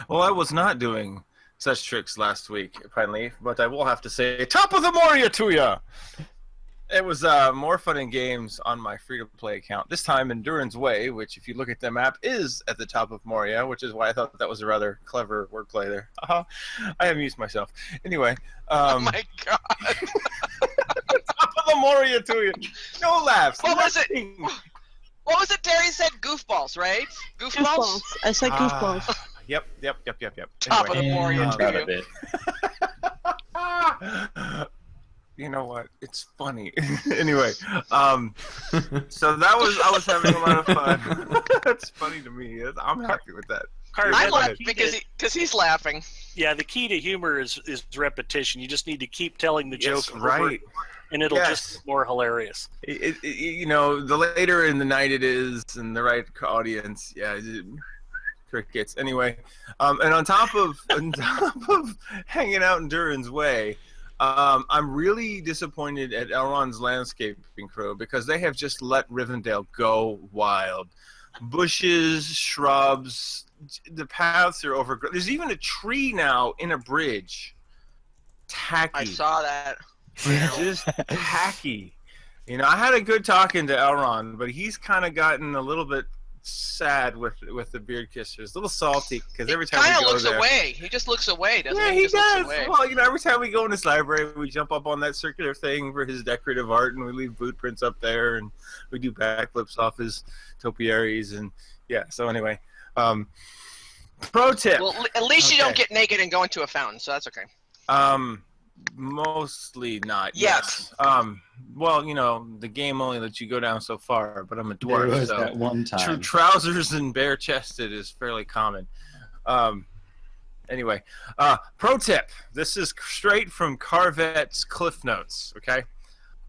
Well, I was not doing such tricks last week, apparently, but I will have to say, top of the Moria to ya! It was more fun in games on my free-to-play account. This time, Endurance Way, which, if you look at the map, is at the top of Moria, which is why I thought that was a rather clever wordplay there. I amused myself. Anyway. Oh my god! Top of the Moria to you. No laughs. What was it? What was it Teri said? Goofballs, right? Goofballs? I said goofballs. Yep. Top of the Moria to you. You know what? It's funny. Anyway, so I was having a lot of fun. That's funny to me. I'm happy with that. I laugh because he's laughing. Yeah, the key to humor is repetition. You just need to keep telling the joke over right. and it'll just be more hilarious. You know, the later in the night it is, and the right audience, crickets. Anyway, and on top of hanging out in Durin's Way. I'm really disappointed at Elrond's landscaping crew because they have just let Rivendell go wild. Bushes, shrubs, the paths are overgrown. There's even a tree now in a bridge. Tacky. I saw that. Just tacky. You know, I had a good talking to Elrond, but he's kind of gotten a little bit sad with the beard kissers, a little salty because every time he we go looks there, away. He just looks away, doesn't he? Yeah, he does. Looks away. Well, you know, every time we go in this library, we jump up on that circular thing for his decorative art, and we leave boot prints up there, and we do backflips off his topiaries, and yeah. So anyway, pro tip. Well, at least you don't get naked and go into a fountain, so that's okay. Mostly not. Yet. Yes. Well, you know, the game only lets you go down so far, but I'm a dwarf, there was so that one time. Trousers and bare-chested is fairly common. Anyway, pro tip. This is straight from Carvet's Cliff Notes, okay?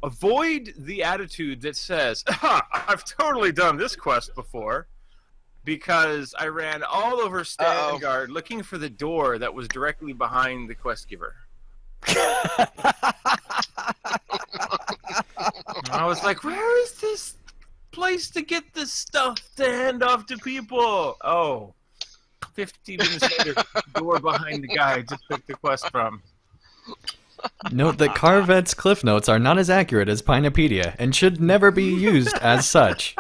Avoid the attitude that says, I've totally done this quest before, because I ran all over Stangard looking for the door that was directly behind the quest giver. I was like, where is this place to get this stuff to hand off to people? Oh, 15 minutes later, door behind the guy I just took the quest from. Note that Carvet's Cliff Notes are not as accurate as Pinepedia and should never be used as such.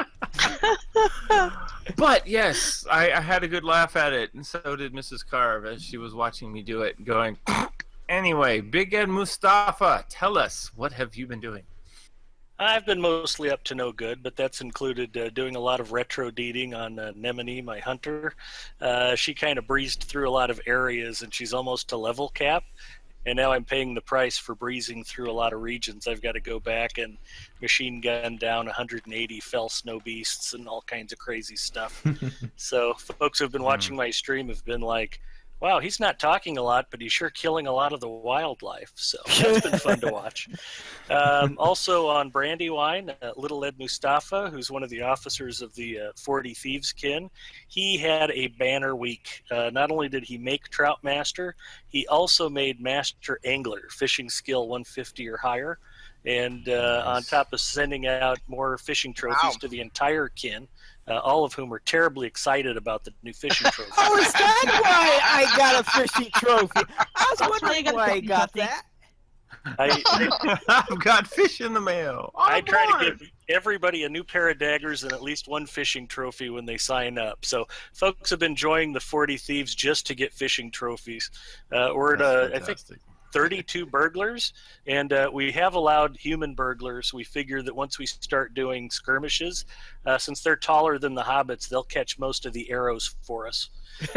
But yes, I had a good laugh at it, and so did Mrs. Carve as she was watching me do it, going, anyway, Big Ed Mustafa, tell us, what have you been doing? I've been mostly up to no good, but that's included doing a lot of retro deeding on Nemone, my hunter. She kind of breezed through a lot of areas, and she's almost to level cap. And now I'm paying the price for breezing through a lot of regions. I've got to go back and machine gun down 180 fell snow beasts and all kinds of crazy stuff. So folks who've been watching my stream have been like, wow, he's not talking a lot, but he's sure killing a lot of the wildlife. So that's been fun to watch. Also on Brandywine, Little Ed Mustafa, who's one of the officers of the 40 Thieves kin, he had a banner week. Not only did he make Trout Master, he also made Master Angler, fishing skill 150 or higher. And on top of sending out more fishing trophies to the entire kin, all of whom were terribly excited about the new fishing trophy. Oh, is that why I got a fishing trophy? I was wondering why I got that. I've got fish in the mail. I try to give everybody a new pair of daggers and at least one fishing trophy when they sign up. So folks have been enjoying the 40 Thieves just to get fishing trophies. We're at, I think, 32 burglars, and we have allowed human burglars. We figure that once we start doing skirmishes, since they're taller than the hobbits, they'll catch most of the arrows for us.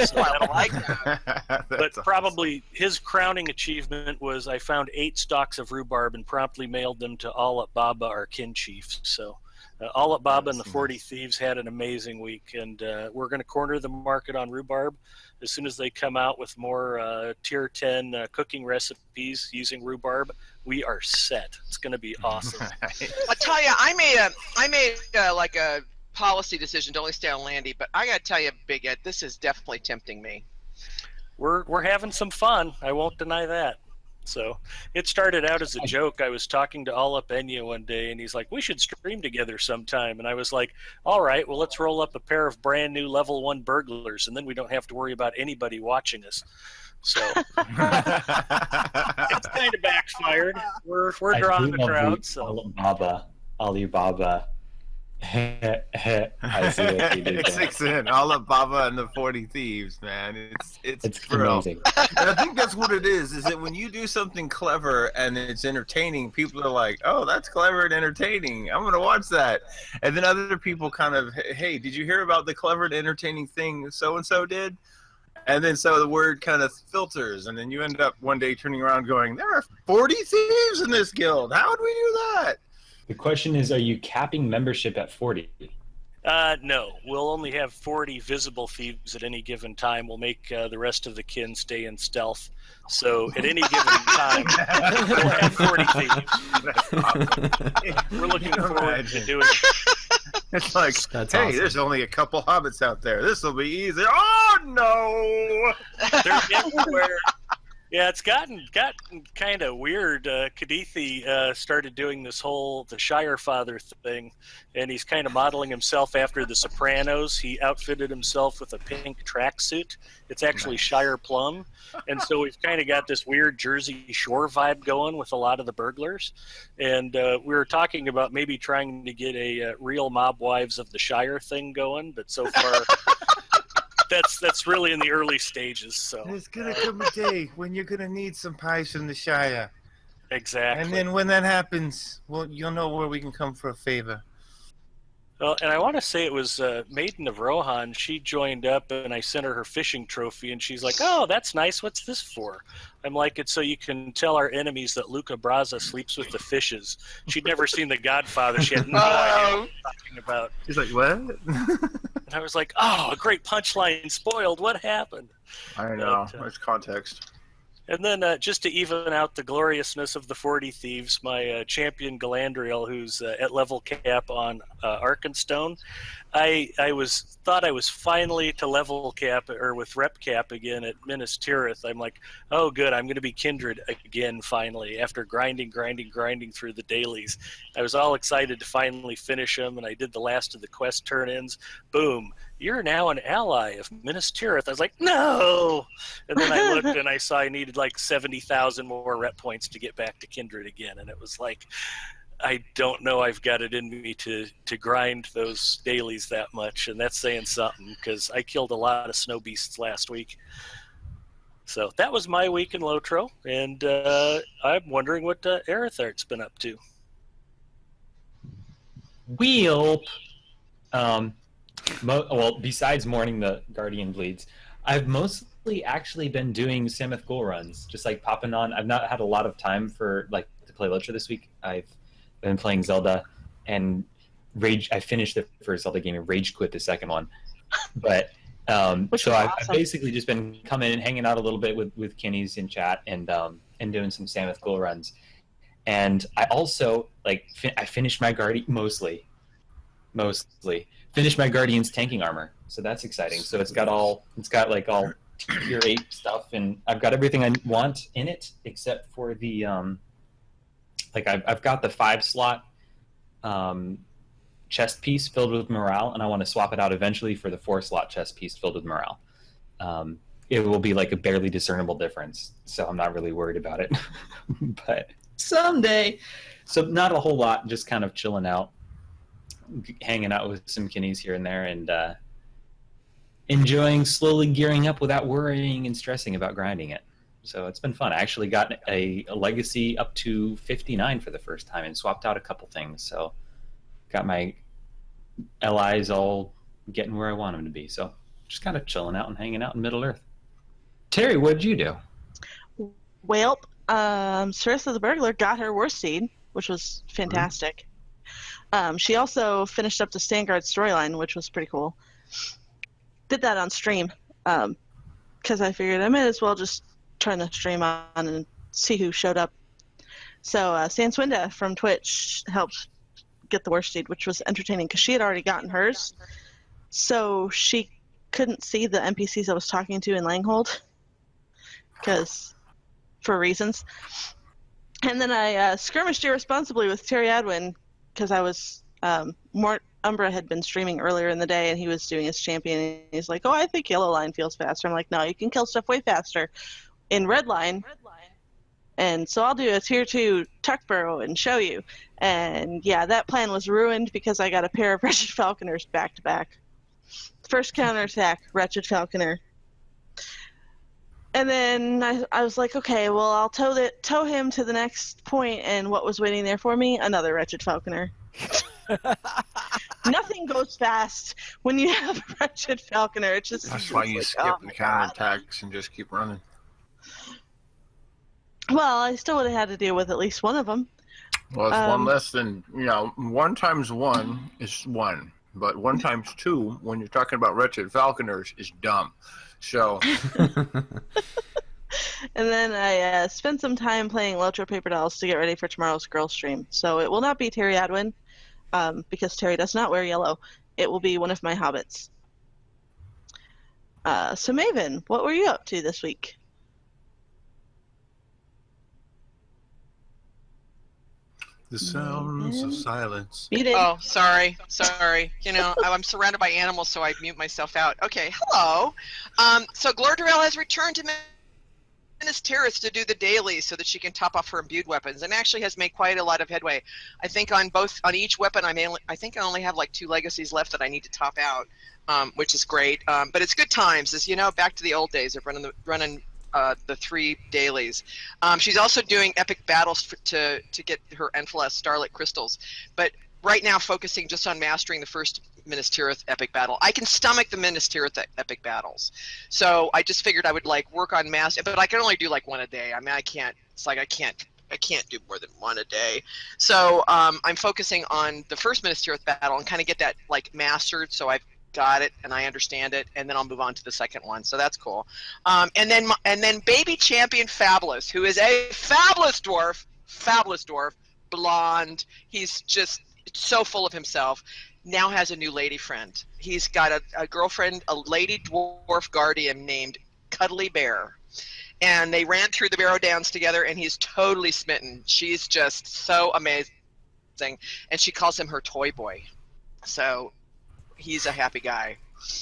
So I like that. But probably his crowning achievement was I found 8 stalks of rhubarb and promptly mailed them to Alat Baba, our kin chief. So Alat Baba and the 40 Thieves had an amazing week, and we're going to corner the market on rhubarb. As soon as they come out with more tier 10 cooking recipes using rhubarb, we are set. It's going to be awesome. I tell you, I made like a policy decision to only stay on Landy, but I got to tell you, Big Ed, this is definitely tempting me. We're having some fun. I won't deny that. So it started out as a joke. I was talking to Alap Enya one day, and he's like, we should stream together sometime. And I was like, all right, well, let's roll up a pair of brand new level 1 burglars, and then we don't have to worry about anybody watching us. So it's kind of backfired. We're drawing the crowd. So Alibaba. I see what you did there. 6 in Alibaba and the 40 Thieves, man. It's amazing. And I think that's what it is that when you do something clever and it's entertaining, people are like, oh, that's clever and entertaining, I'm gonna watch that. And then other people kind of, hey, did you hear about the clever and entertaining thing so and so did? And then so the word kind of filters, and then you end up one day turning around going, there are 40 thieves in this guild, how would we do that? The question is, are you capping membership at 40? No, we'll only have 40 visible thieves at any given time. We'll make the rest of the kin stay in stealth. So at any given time, we'll have 40 thieves. We're looking forward to doing it. It's like, That's hey, awesome. there's only a couple hobbits out there. This will be easy. Oh, no! They're everywhere. Yeah, it's gotten kind of weird. Kadithi started doing this whole the Shire Father thing, and he's kind of modeling himself after the Sopranos. He outfitted himself with a pink tracksuit. It's actually Shire Plum, and so we've kind of got this weird Jersey Shore vibe going with a lot of the burglars. And we were talking about maybe trying to get a real Mob Wives of the Shire thing going, but so far. That's really in the early stages. So There's gonna come a day when you're gonna need some pies from the Shire, exactly. and then when that happens, well, you'll know where we can come for a favor. Well, and I want to say it was Maiden of Rohan. She joined up, and I sent her fishing trophy, and she's like, "Oh, that's nice. What's this for?" I'm like, "It's so you can tell our enemies that Luca Braza sleeps with the fishes." She'd never seen The Godfather. She had no idea what I'm talking about. He's like, what? And I was like, "Oh, a great punchline spoiled. What happened?" I know. But, There's context. And then just to even out the gloriousness of the 40 Thieves, my champion Galandriel, who's at level cap on Arkenstone, thought I was finally to level cap or with rep cap again at Minas Tirith. I'm like, oh good, I'm going to be kindred again finally after grinding through the dailies. I was all excited to finally finish them, and I did the last of the quest turn-ins. Boom, you're now an ally of Minas Tirith. I was like, no! And then I looked and I saw I needed like 70,000 more rep points to get back to kindred again, and it was like, I don't know I've got it in me to grind those dailies that much, and that's saying something because I killed a lot of snow beasts last week. So that was my week in Lotro, and I'm wondering what Aerothart's been up to. Well, besides mourning the Guardian Bleeds, I've mostly actually been doing Sammoth Ghoul runs, just like popping on. I've not had a lot of time to play Lotro this week. I've been playing Zelda, and I finished the first Zelda game and rage quit the second one. But so I've basically just been coming and hanging out a little bit with Kenny's in chat and doing some Sammoth Ghoul runs. And I also I finished my mostly finished my Guardian's tanking armor, so that's exciting. So it's got all tier 8 stuff, and I've got everything I want in it except for the I've got the 5-slot chest piece filled with morale, and I want to swap it out eventually for the 4-slot chest piece filled with morale. It will be like a barely discernible difference, so I'm not really worried about it. But someday. So not a whole lot, just kind of chilling out, hanging out with some kinnies here and there, and enjoying slowly gearing up without worrying and stressing about grinding it. So it's been fun. I actually got a legacy up to 59 for the first time and swapped out a couple things. So got my LIs all getting where I want them to be. So just kind of chilling out and hanging out in Middle Earth. Teri, what did you do? Well, Sarissa the Burglar got her worst seed, which was fantastic. She also finished up the Standguard storyline, which was pretty cool. Did that on stream because I figured I might as well just turn the stream on and see who showed up. So Sanswinda from Twitch helped get the worst seed, which was entertaining because she had already gotten hers. So she couldn't see the NPCs I was talking to in Langhold for reasons. And then I skirmished irresponsibly with Terry Adwin because I was Umbra had been streaming earlier in the day, and he was doing his champion, and he's like, oh, I think Yellow Line feels faster. I'm like, no, you can kill stuff way faster in Red Line. And so I'll do a tier 2 Tuck Burrow and show you. And yeah, that plan was ruined because I got a pair of Wretched Falconers back to back. First counterattack, Wretched Falconer. And then I was like, okay, well, I'll tow him to the next point, and what was waiting there for me? Another Wretched Falconer. Nothing goes fast when you have a Wretched Falconer. It just That's why you skip the counterattacks and just keep running. Well, I still would have had to deal with at least one of them. Well, it's one less than, 1 times 1 is 1. But 1 times 2, when you're talking about Wretched Falconers, is dumb. So. And then I spent some time playing Lotro Paper Dolls to get ready for tomorrow's girl stream. So it will not be Terry Adwin, because Terry does not wear yellow. It will be one of my hobbits. So Maven, what were you up to this week? The sounds of silence. Muted. Oh, sorry. I'm surrounded by animals, so I mute myself out. Okay, hello. So Glordorel has returned to Minas Tirith to do the dailies so that she can top off her imbued weapons, and actually has made quite a lot of headway. I think on each weapon, I think I only have like 2 legacies left that I need to top out, which is great. But it's good times, as you know, back to the old days of running the 3 dailies. She's also doing epic battles to get her Enfless Starlit Crystals, but right now focusing just on mastering the first Minas Tirith epic battle. I can stomach the Minas Tirith epic battles, so I just figured I would work on master, but I can only do 1 a day. I mean, I can't do more than 1 a day. So I'm focusing on the first Minas Tirith battle and kind of get that mastered, so I've got it and I understand it, and then I'll move on to the second one. So that's cool. And then baby champion Fabulous, who is a fabulous dwarf, blonde. He's just so full of himself. now has a new lady friend. He's got a girlfriend, a lady dwarf guardian named Cuddly Bear. And they ran through the Barrow Downs together, and he's totally smitten. She's just so amazing. And she calls him her toy boy. So he's a happy guy.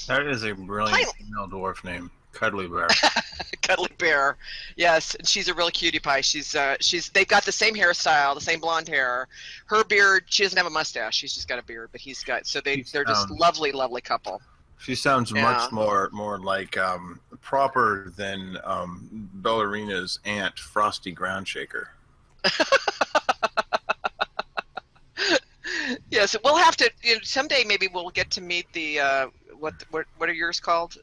That is a brilliant female dwarf name, Cuddly Bear. Cuddly Bear, yes, and she's a real cutie pie. They've got the same hairstyle, the same blonde hair. Her beard, she doesn't have a mustache. She's just got a beard, but he's got. So they're just lovely, lovely couple. She sounds much more like proper than Ballerina's aunt, Frosty Groundshaker. Yes, we'll have to someday. Maybe we'll get to meet the what are yours called?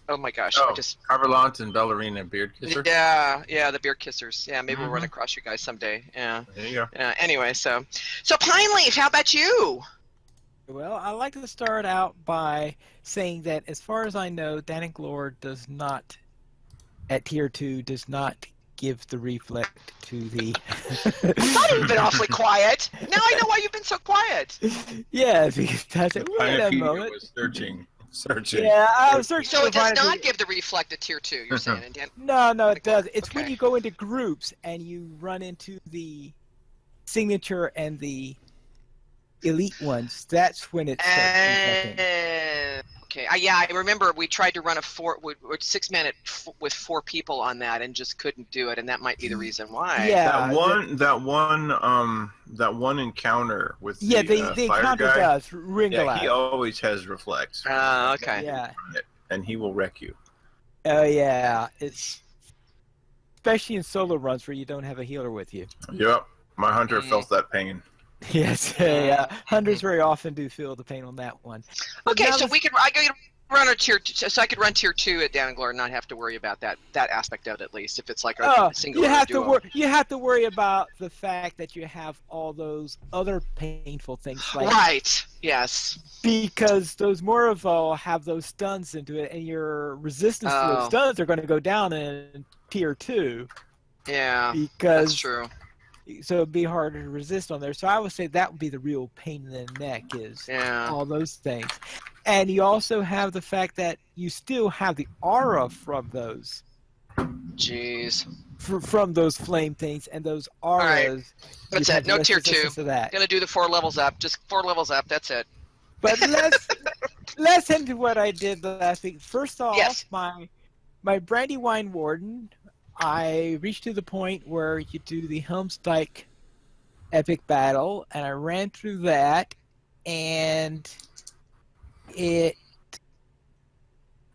Oh my gosh! Carvelant and Ballerina Beard Kisser. Yeah, the beard kissers. Yeah, maybe we'll run across you guys someday. Yeah. There you go. Anyway, so Pine Leaf, how about you? Well, I'd like to start out by saying that as far as I know, Danik does not, at Tier 2, does not give the reflect to the... I thought you've been awfully quiet. Now I know why you've been so quiet. Yeah, because that's it. Wait a moment. Was searching. Yeah, I was searching. So it does not give the reflect at Tier 2, you're saying? No, it does. It's when you go into groups and you run into the signature and the elite ones. That's when it starts reflecting. Okay. I remember we tried to run a 6-man with 4 people on that and just couldn't do it, and that might be the reason why. Yeah. That one encounter with the fire encounter guy, does wrinkle out. he always has reflects. Okay. Yeah. And he will wreck you. Oh yeah, it's especially in solo runs where you don't have a healer with you. Yep. My hunter felt that pain. Yes, hunters very often do feel the pain on that one. Okay, so I could run a tier, so I could run Tier 2 at Danik and not have to worry about that aspect of it, at least if it's like a single. You have to worry about the fact that you have all those other painful things. Right. Yes. Because those Moravol have those stuns into it, and your resistance to those stuns are going to go down in Tier 2. Yeah. Because that's true. So it'd be harder to resist on there. So I would say that would be the real pain in the neck is all those things. And you also have the fact that you still have the aura from those. Jeez. From those flame things and those auras. All right. That's it. No Tier 2. Gonna do the 4 levels up. Just 4 levels up. That's it. But let's head into what I did last week. First off, my Brandywine Warden, I reached to the point where you do the Helmsdike epic battle, and I ran through that, and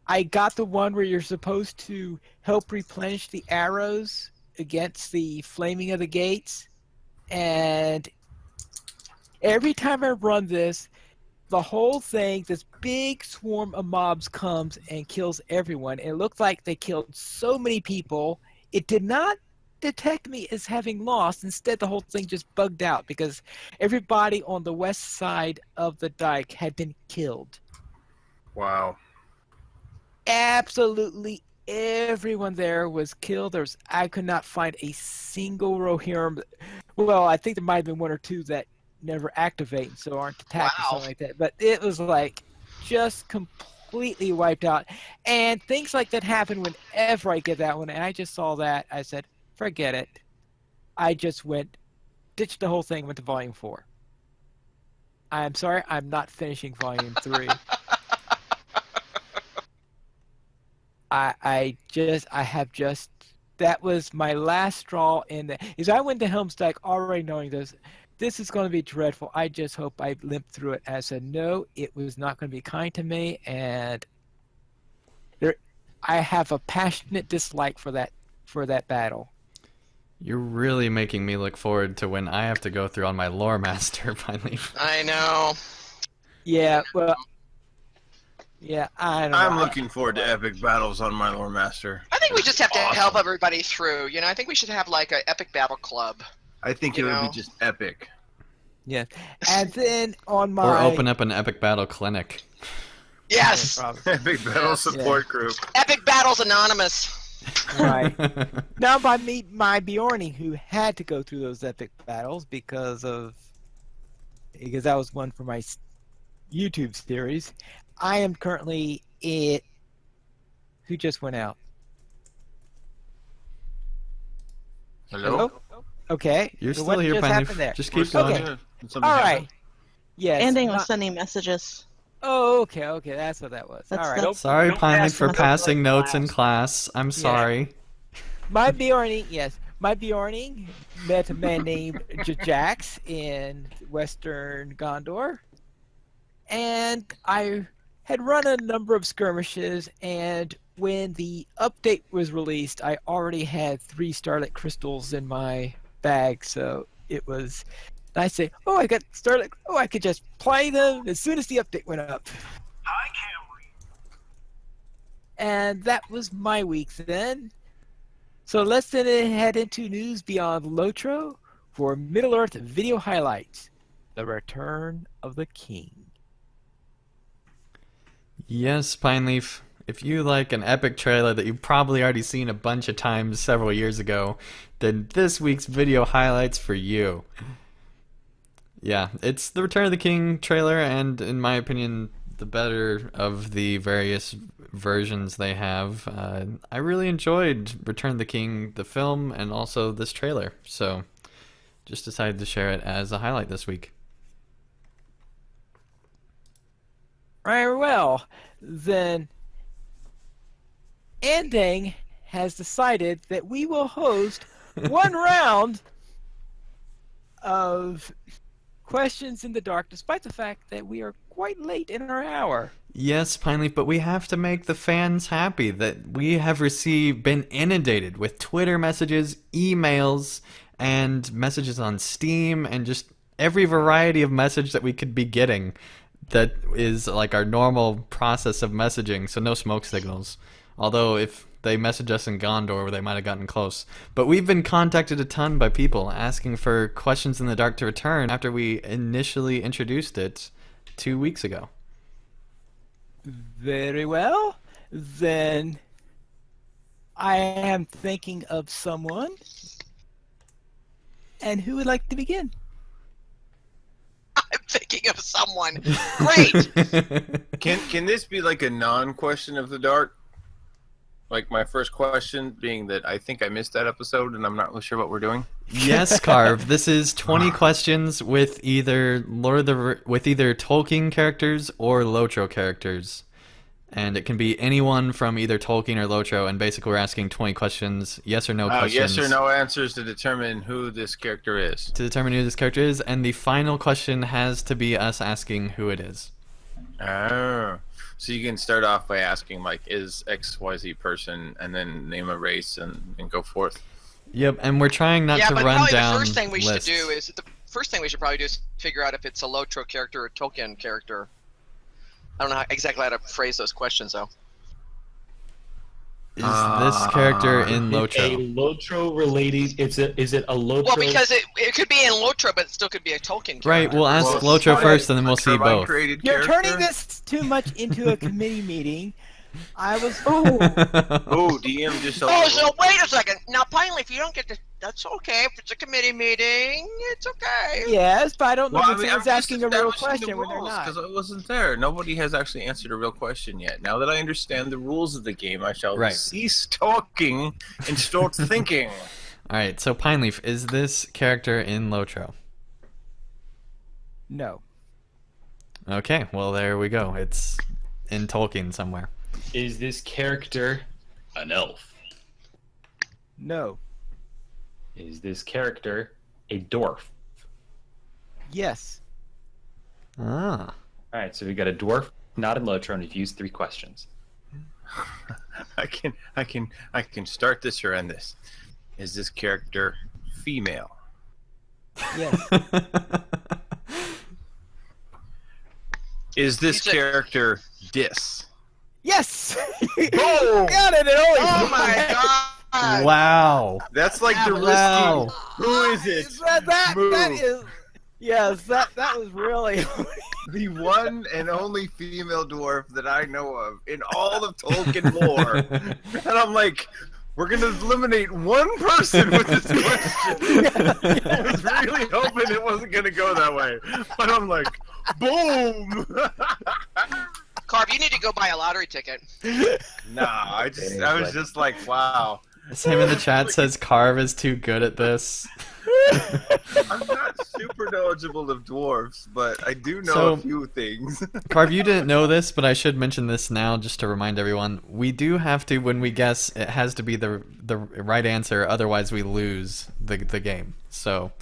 I got the one where you're supposed to help replenish the arrows against the flaming of the gates, and every time I run this, the whole thing, this big swarm of mobs comes and kills everyone. It looked like they killed so many people. It did not detect me as having lost. Instead, the whole thing just bugged out because everybody on the west side of the dike had been killed. Wow. Absolutely everyone there was killed. I could not find a single Rohirrim. Well, I think there might have been 1 or 2 that never activate, so aren't attacked or something like that. But it was like just completely wiped out. And things like that happen whenever I get that one. And I just saw that. I said, forget it. I just ditched the whole thing, went to Volume 4. I'm sorry, I'm not finishing Volume 3. That was my last straw in the... Is I went to Helmsdike already knowing this is going to be dreadful. I just hope I limped through it. And I said, no, it was not going to be kind to me. And I have a passionate dislike for that battle. You're really making me look forward to when I have to go through on my Lore Master finally. I know. Yeah, well... Yeah, I don't know. I'm looking forward to epic battles on my Lore Master. I think we just have to help everybody through. I think we should have like an epic battle club. I think it would be just epic. Yeah. And then on my... Or open up an epic battle clinic. Yes! Epic battle support group. Epic Battles Anonymous. Right. Now my Bjorni, who had to go through those epic battles because that was one for my YouTube series. I am currently in. Who just went out? Hello? Okay. You're so still what here, just Pine happened Leaf. there? Just We're keep still going. here. Something All happened? right. Yes. Ending my- was sending messages. Oh, okay. That's what that was. That's All right. the- Sorry, Don't Pine Leaf, pass for notes passing in notes in class. class. I'm sorry. My Bjorning, yes. My Bjorning met a man named Jax in Western Gondor. And I had run a number of skirmishes, and when the update was released, I already had 3 Starlit Crystals in my bag, so it was. I say, oh, I got Starlit. Oh, I could just play them as soon as the update went up. I can't wait. And that was my week then. So let's then head into news beyond LOTRO for Middle-earth video highlights. The Return of the King. Yes, Pine Leaf. If you like an epic trailer that you've probably already seen a bunch of times several years ago, then this week's video highlights for you. Yeah, it's the Return of the King trailer, and in my opinion, the better of the various versions they have. I really enjoyed Return of the King, the film, and also this trailer, so just decided to share it as a highlight this week. Very well. Then Andang has decided that we will host one round of questions in the dark, despite the fact that we are quite late in our hour. Yes, Pineleaf, but we have to make the fans happy that we have been inundated with Twitter messages, emails, and messages on Steam, and just every variety of message that we could be getting that is like our normal process of messaging, so no smoke signals. Although if they message us in Gondor, they might have gotten close. But we've been contacted a ton by people asking for Questions in the Dark to return after we initially introduced it 2 weeks ago. Very well. Then I am thinking of someone. And who would like to begin? I'm thinking of someone. Great. Can this be like a non-question of the dark? Like my first question being that I think I missed that episode and I'm not really sure what we're doing. Yes, Carve. This is 20 questions with either Tolkien characters or LOTRO characters. And it can be anyone from either Tolkien or LOTRO, and basically we're asking 20 questions, yes or no questions. Yes or no answers to determine who this character is. To determine who this character is, and the final question has to be us asking who it is. Oh. So you can start off by asking, like, is XYZ person, and then name a race and go forth. Yep, and we're trying not Yeah, to but run probably down the first thing we lists. should do is the first thing we should probably do is figure out if it's a LOTRO character or a Tolkien character. I don't know exactly how to phrase those questions though. Is this character in A LOTRO? LOTRO related. Is it a LOTRO? Well, because it could be in LOTRO, but it still could be a Tolkien character. Right, we'll ask Well, LOTRO okay. first, and then we'll see Turbine both. created You're character? turning this too much into a committee meeting. I was. Oh, DM just. Oh, so wait a second. Now, finally, if you don't get to, that's okay. If it's a committee meeting, it's okay. Yes, but I don't know Well, if someone's asking a real question when they're not. Because I wasn't there. Nobody has actually answered a real question yet. Now that I understand the rules of the game, I shall Right. cease talking and start thinking. Alright, so Pineleaf, is this character in LOTRO? No. Okay, well there we go. It's in Tolkien somewhere. Is this character an elf? No. Is this character a dwarf? Yes. Ah. All right, so we got a dwarf, not in LOTRO, and we've used 3 questions. I can start this or end this. Is this character female? Yes. Is this He's a- character Dis? Yes. You Oh! got it. It only. Oh my god! Wow. That's like the risky. Wow. Who is it? That Move. is. Yes, that was really. The one and only female dwarf that I know of in all of Tolkien lore. And I'm like, we're gonna eliminate one person with this question. I was really hoping it wasn't gonna go that way, but I'm like, boom. Carv, you need to go buy a lottery ticket. Nah, I was just like, wow. Sam in the chat says Carv is too good at this. I'm not super knowledgeable of dwarves, but I do know So- a few things. Carv, you didn't know this, but I should mention this now just to remind everyone. We do have to, when we guess, it has to be the right answer, otherwise we lose the game. So,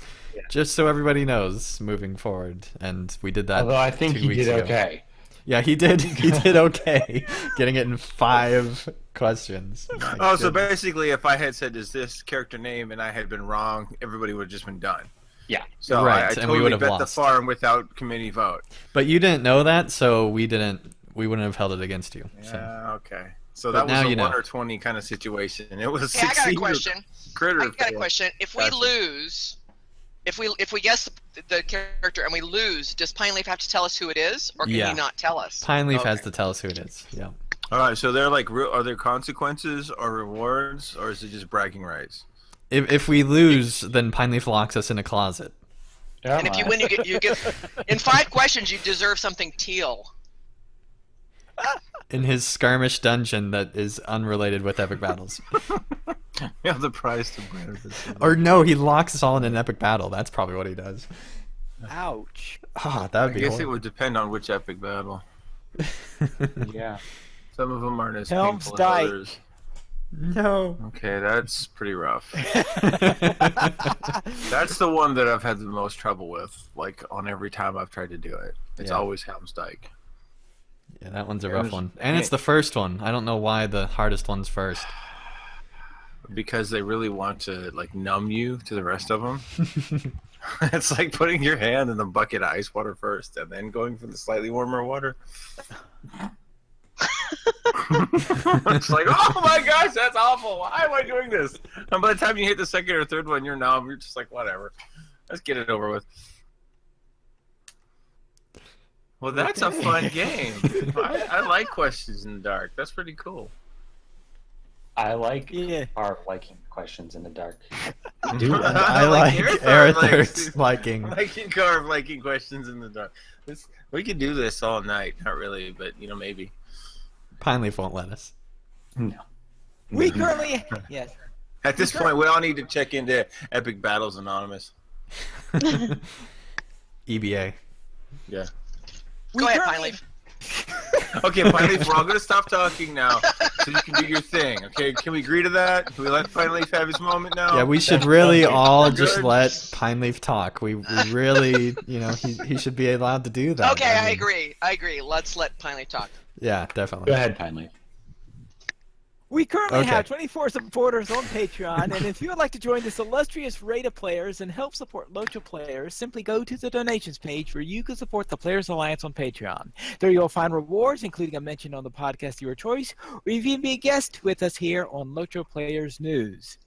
just so everybody knows moving forward, and we did that. Although I think 2 he weeks did ago. okay. Yeah, he did. He did okay, getting it in 5 questions. My Oh, so goodness. basically, if I had said, "Is this character name?" and I had been wrong, everybody would have just been done. Yeah. So Right, I and we totally would have bet lost. the farm without committee vote. But you didn't know that, so we wouldn't have held it against you. So. Yeah, okay. So But that was now a you know. 1 or 20 kind of situation. It was Hey, I got a succeed or question. critter I got a fail. question. If we Gotcha. lose, if we guess the character and we lose, does Pine Leaf have to tell us who it is, or can Yeah. he not tell us? Pine Leaf has Okay. to tell us who it is. Yeah. All right, so they're like, are there consequences or rewards, or is it just bragging rights? If we lose, then Pine Leaf locks us in a closet. And if you win, you get in 5 questions, you deserve something teal. In his skirmish dungeon that is unrelated with epic battles. Yeah, the prize to brand. Or no, he locks us all in an epic battle. That's probably what he does. Ouch. Ah, that I would be guess it horrible. would depend on which epic battle. Yeah. Some of them aren't as Helm's painful Dyke. as others. No. Okay, that's pretty rough. That's the one that I've had the most trouble with, like on every time I've tried to do it. It's Yeah. always Helm's Dyke. Yeah, that one's a Yeah, rough there's- one. And it's the first one. I don't know why the hardest one's first. Because they really want to like numb you to the rest of them. It's like putting your hand in the bucket of ice water first and then going for the slightly warmer water. It's like, oh my gosh, that's awful. Why am I doing this? And by the time you hit the second or third one, you're numb. You're just like, whatever. Let's get it over with. Well, that's a fun game. I like questions in the dark. That's pretty cool. I like Yeah. our liking questions in the dark. I like Aerithur's liking. Liking Carve liking questions in the dark. We could do this all night. Not really, but maybe. Pine Leaf won't let us. No. We currently, yes. At this point, we all need to check into Epic Battles Anonymous. EBA. Yeah. Go ahead, Pine Leaf. Okay, Pine Leaf, we're all going to stop talking now so you can do your thing. Okay, can we agree to that? Can we let Pine Leaf have his moment now? Yeah, we should really all Good. just let Pine Leaf talk. We really, he should be allowed to do that. Okay, I mean, agree. I agree. Let's let Pine Leaf talk. Yeah, Go definitely. ahead, Pine Leaf. We currently Okay. have 24 supporters on Patreon, and if you would like to join this illustrious rate of players and help support local players, simply go to the donations page where you can support the Players Alliance on Patreon. There you'll find rewards, including a mention on the podcast of your choice, or even be a guest with us here on LOTRO Players News.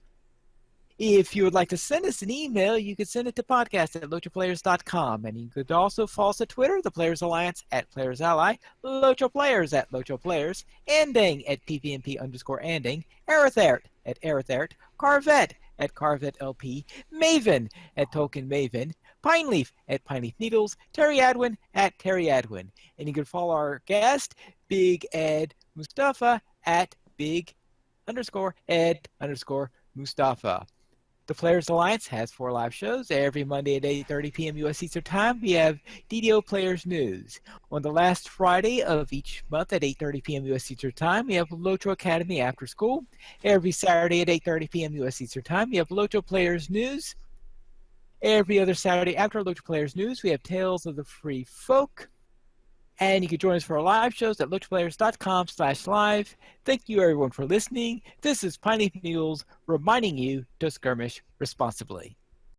If you would like to send us an email, you can send it to podcast@lotroplayers.com, and you could also follow us at Twitter, the Players Alliance @PlayersAlly, Lotro Players @LotroPlayers, Anding @PPMP_Anding, Aerithert @Aerithert, Carvet @CarvetLP, Maven @TolkienMaven, Pineleaf @Pineleaf Needles, Terry Adwin @TerryAdwin. And you can follow our guest, Big Ed Mustafa @Big_Ed_Mustafa. The Players Alliance has 4 live shows every Monday at 8:30 p.m. U.S. Eastern Time. We have DDO Players News. On the last Friday of each month at 8:30 p.m. U.S. Eastern Time, we have LOTRO Academy After School. Every Saturday at 8:30 p.m. U.S. Eastern Time, we have LOTRO Players News. Every other Saturday after LOTRO Players News, we have Tales of the Free Folk. And you can join us for our live shows at LOTROPlayers.com/live. Thank you, everyone, for listening. This is Pineleaf Needles reminding you to skirmish responsibly.